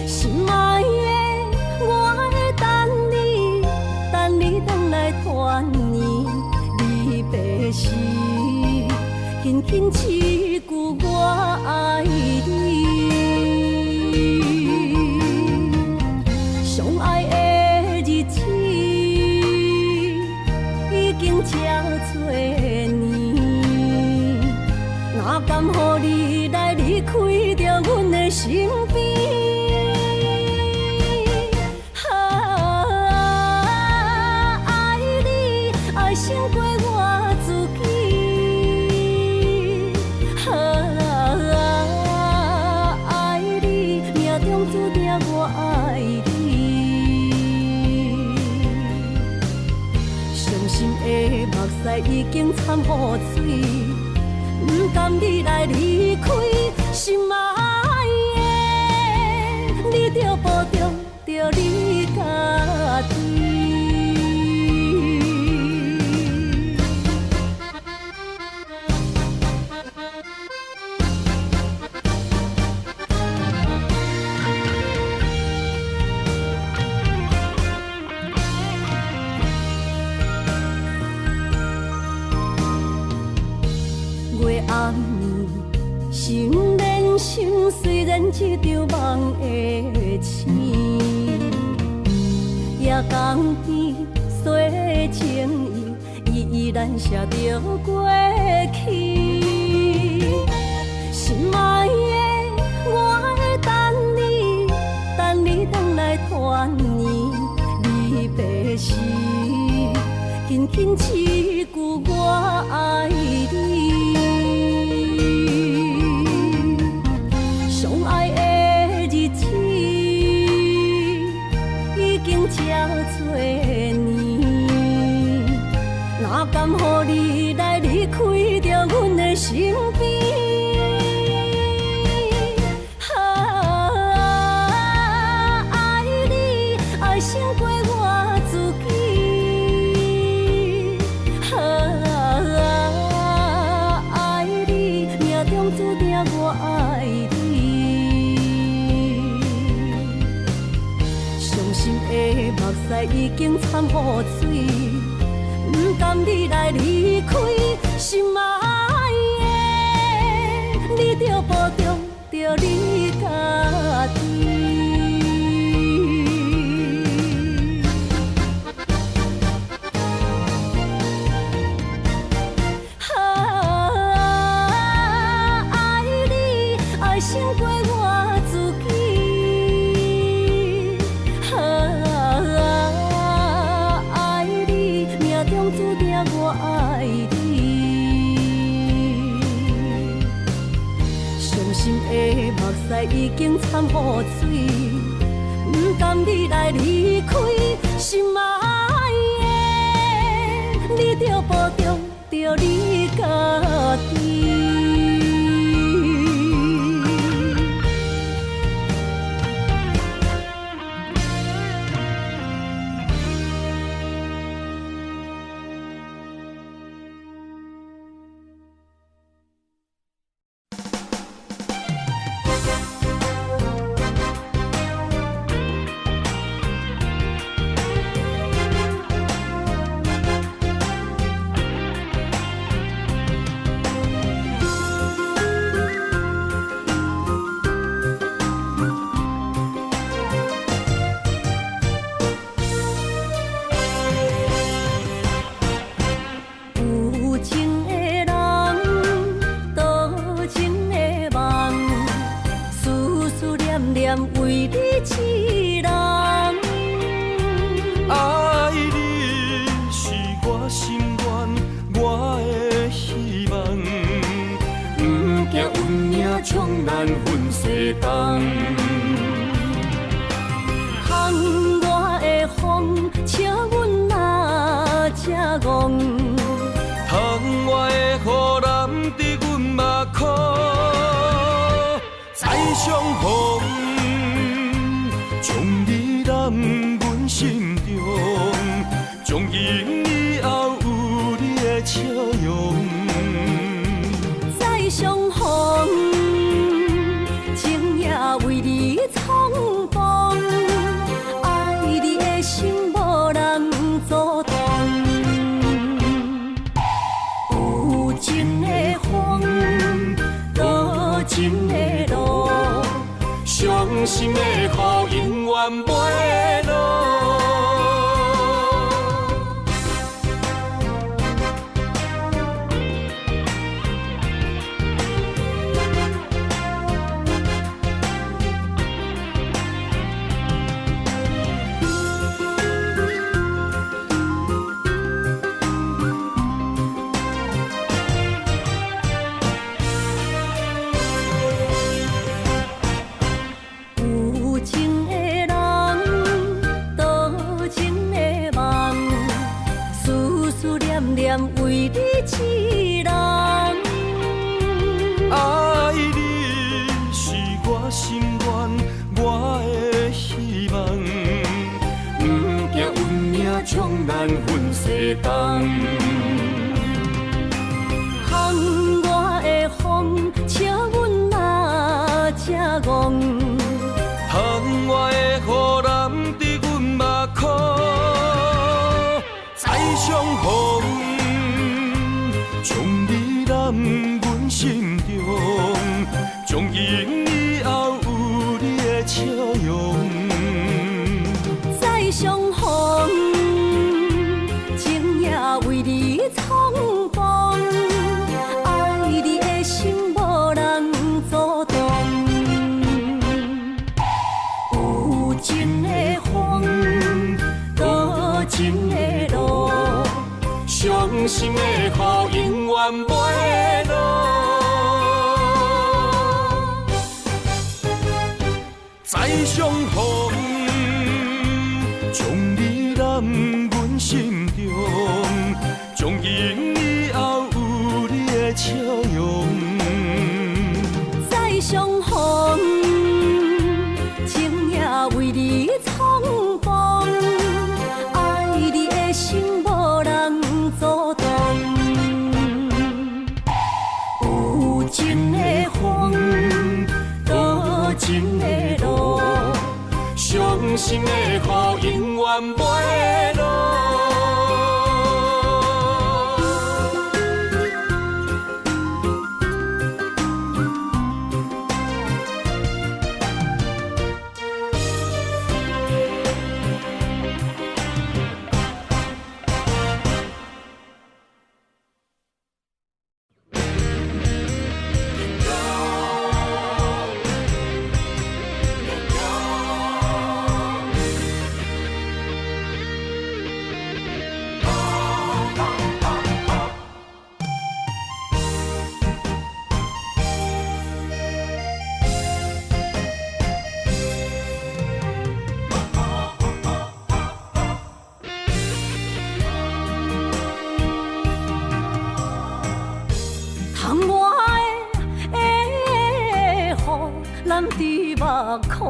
心爱的，我会等你，等你回来团圆。离别时，轻轻一句我爱你。相爱的日子已经这多年，哪甘予你来离开着阮的身边？爱你爱胜过我自己，爱你命中注定我爱你。心的目屎已经掺雨水，不甘你来离开。心爱的，你着保重着你家己。暗暝，心连心，虽然一场梦的醒。夜江边洗情意，依然写着过去。心爱的，我会等你，等你回来团圆。离别时，轻轻一句我爱你。相爱的日子已经这多年，哪甘予你来离开着阮的身边？爱已经惨雨水，不甘你来离开，心爱的，你着保重着你家己。胜过我自己，爱你，命中注定我爱你。伤心的目屎已经惨雨水，不甘你来离开，心爱的，你着保重着你家己。为你痴人，爱你是我心愿，我的希望。不惊运命冲咱分世东，风我的风，笑阮哪只戆？窗外的雨淋伫阮目眶，再相逢。将你揽阮心中，从今以后有你的笑容。再相逢，情也为你冲动，爱你的心无人阻挡。有情的风，多情的路。伤心的雨永远袂落。为你痴人，爱你是我心愿，我的希望。不惊运命冲咱分世东，风我的风，笑阮哪只戆？窗外的雨淋伫阮目眶，再相逢。将你揽阮心中，从今以后有你的笑容。再相逢，情也为你冲动，爱你的心无人阻挡。有情的风，多情的路。伤心的雨永远袂落，再相逢，将你揽阮心中，从今以后有你的笑容。再相逢，情也为你冲动，爱你的心无人阻挡。有情的风，多情的路，伤真心的好，永远不会落。咱伫目眶，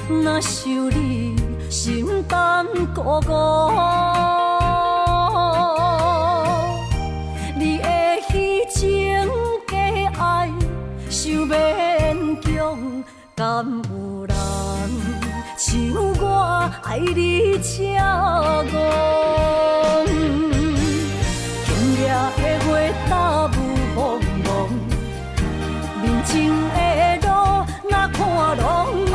若想你心胆孤孤，你的虚情假爱想勉强，敢有人像我爱你这戆？今夜的月打雾蒙蒙。面前的路，哪看拢无，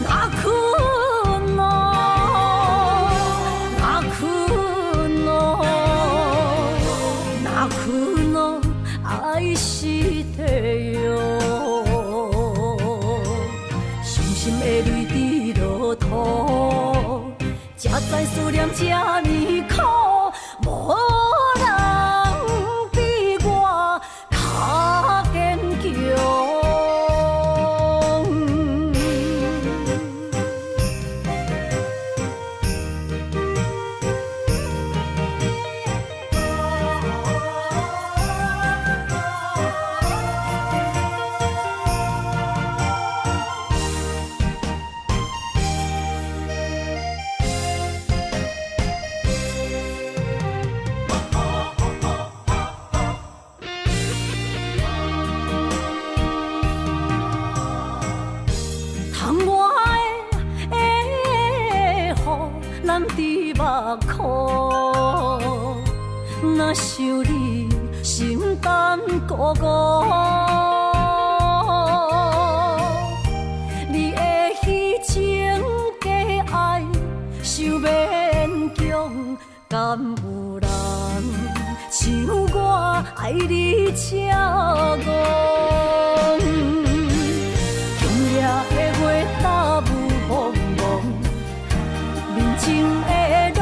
哪困咯，哪困咯，哪困咯，爱是地哟。伤心的泪滴落土，才知思念这呢苦，无。目眶，若想你心胆孤孤，你的虚情假爱想勉强，敢有人像我爱你这戆？今夜的月打雾蒙蒙，面前的路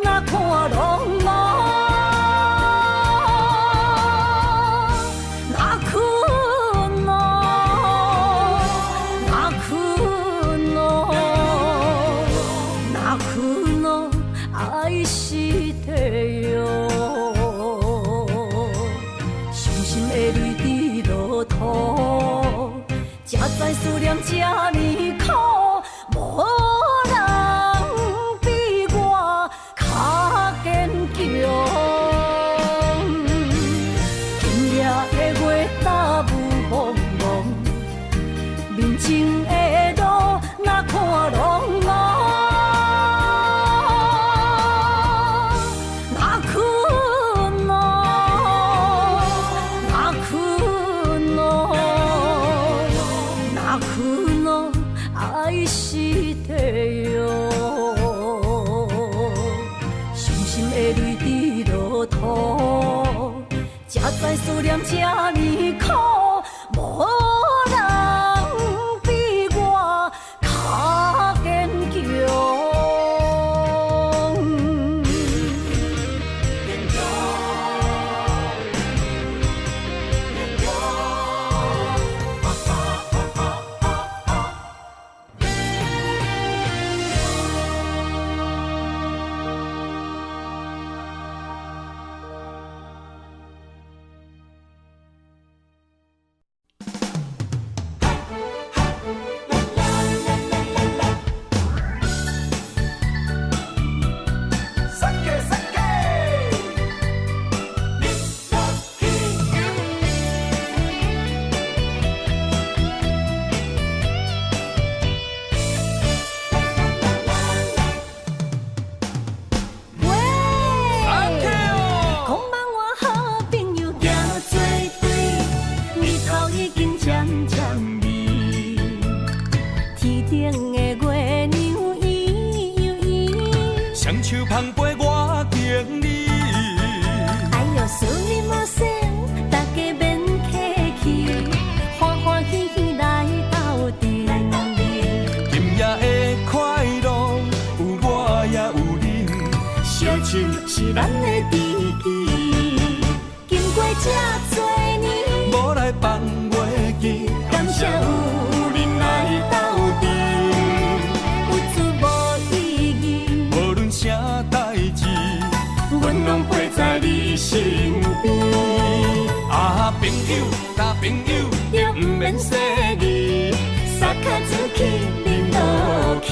哪看拢无，哪困咯，哪困咯，哪困咯，爱是地哟。伤心的泪滴落土，才知思念这呢苦，无。今夜的月打雾蒙蒙，面前的路哪看拢无，哪困咯，哪困咯，哪困咯，爱是地哟。泪滴落土，才知思念这呢苦，无人比我较坚强。手捧杯我敬你。哎呦，思念无声，大家免客气，欢欢喜喜来斗阵。今夜的快乐有我也有你，烧酒是咱的知己。经过这多年，无来放袂记，感谢有恁来斗阵。有滋无意义，无论啥代志，阮拢陪在你身边。啊，朋友，大朋友，就毋免说你，撒卡子去恁落去。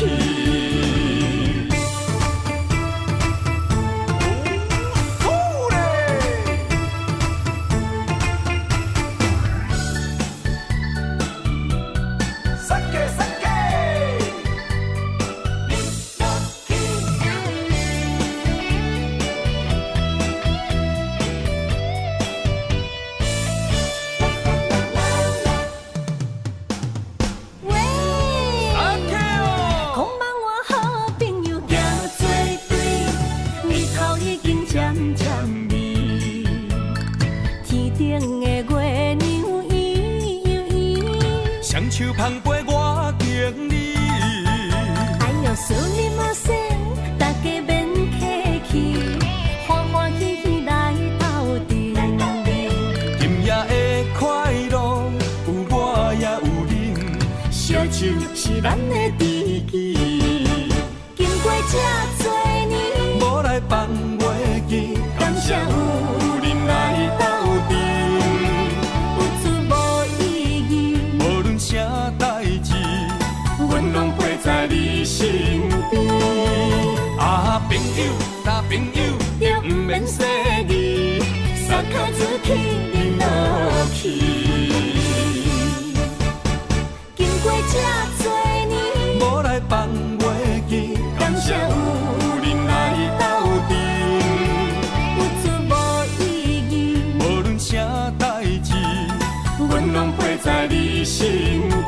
手捧杯我敬你。哎呦，思念无声，大家免客气，欢欢喜喜来斗阵。今夜的快乐有我也有恁，烧酒是咱的知己。经过这多年，无来放袂记，感谢有恁来斗阵。啥代志，阮拢陪在你身边。啊，朋友，大朋友，就毋免说你，撒卡子去恁落去。经过这多年，无来放袂记，感谢有恁来斗阵。有滋无意义，无论啥代志，阮拢陪在你身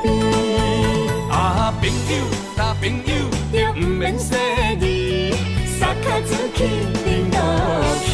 边。啊，朋友，大朋友，就毋免说你，撒卡子去恁落去。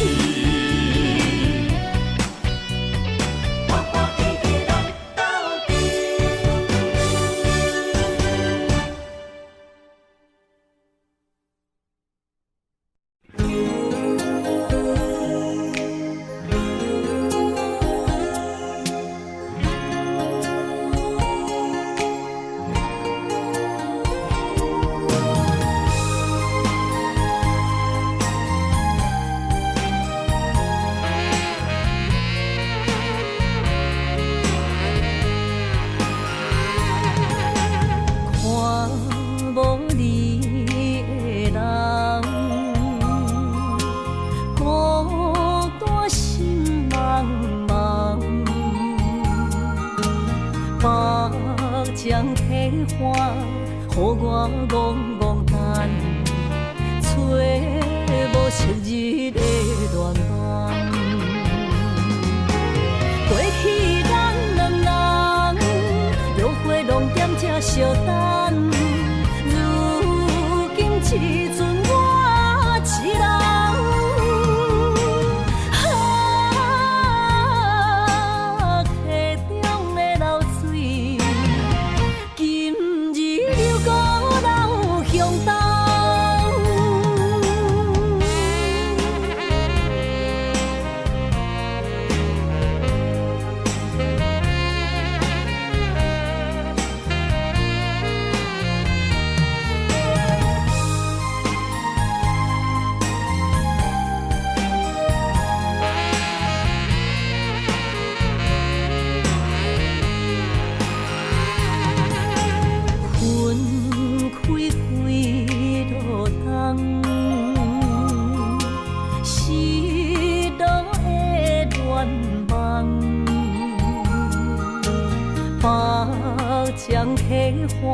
将开花，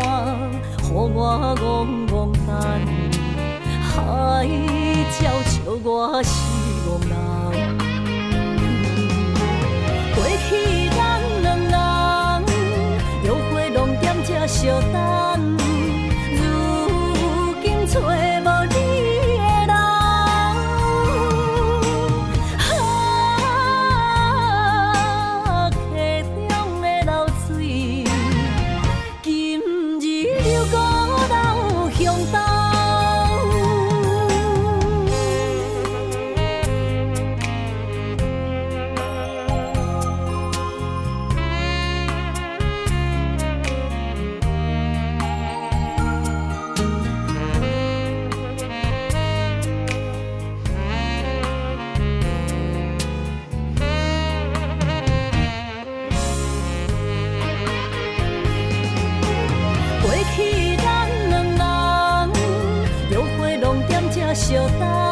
予我戆戆等，海鸟笑我是戆人。过去咱两人约会拢踮这相等，如今找无你的人。相等。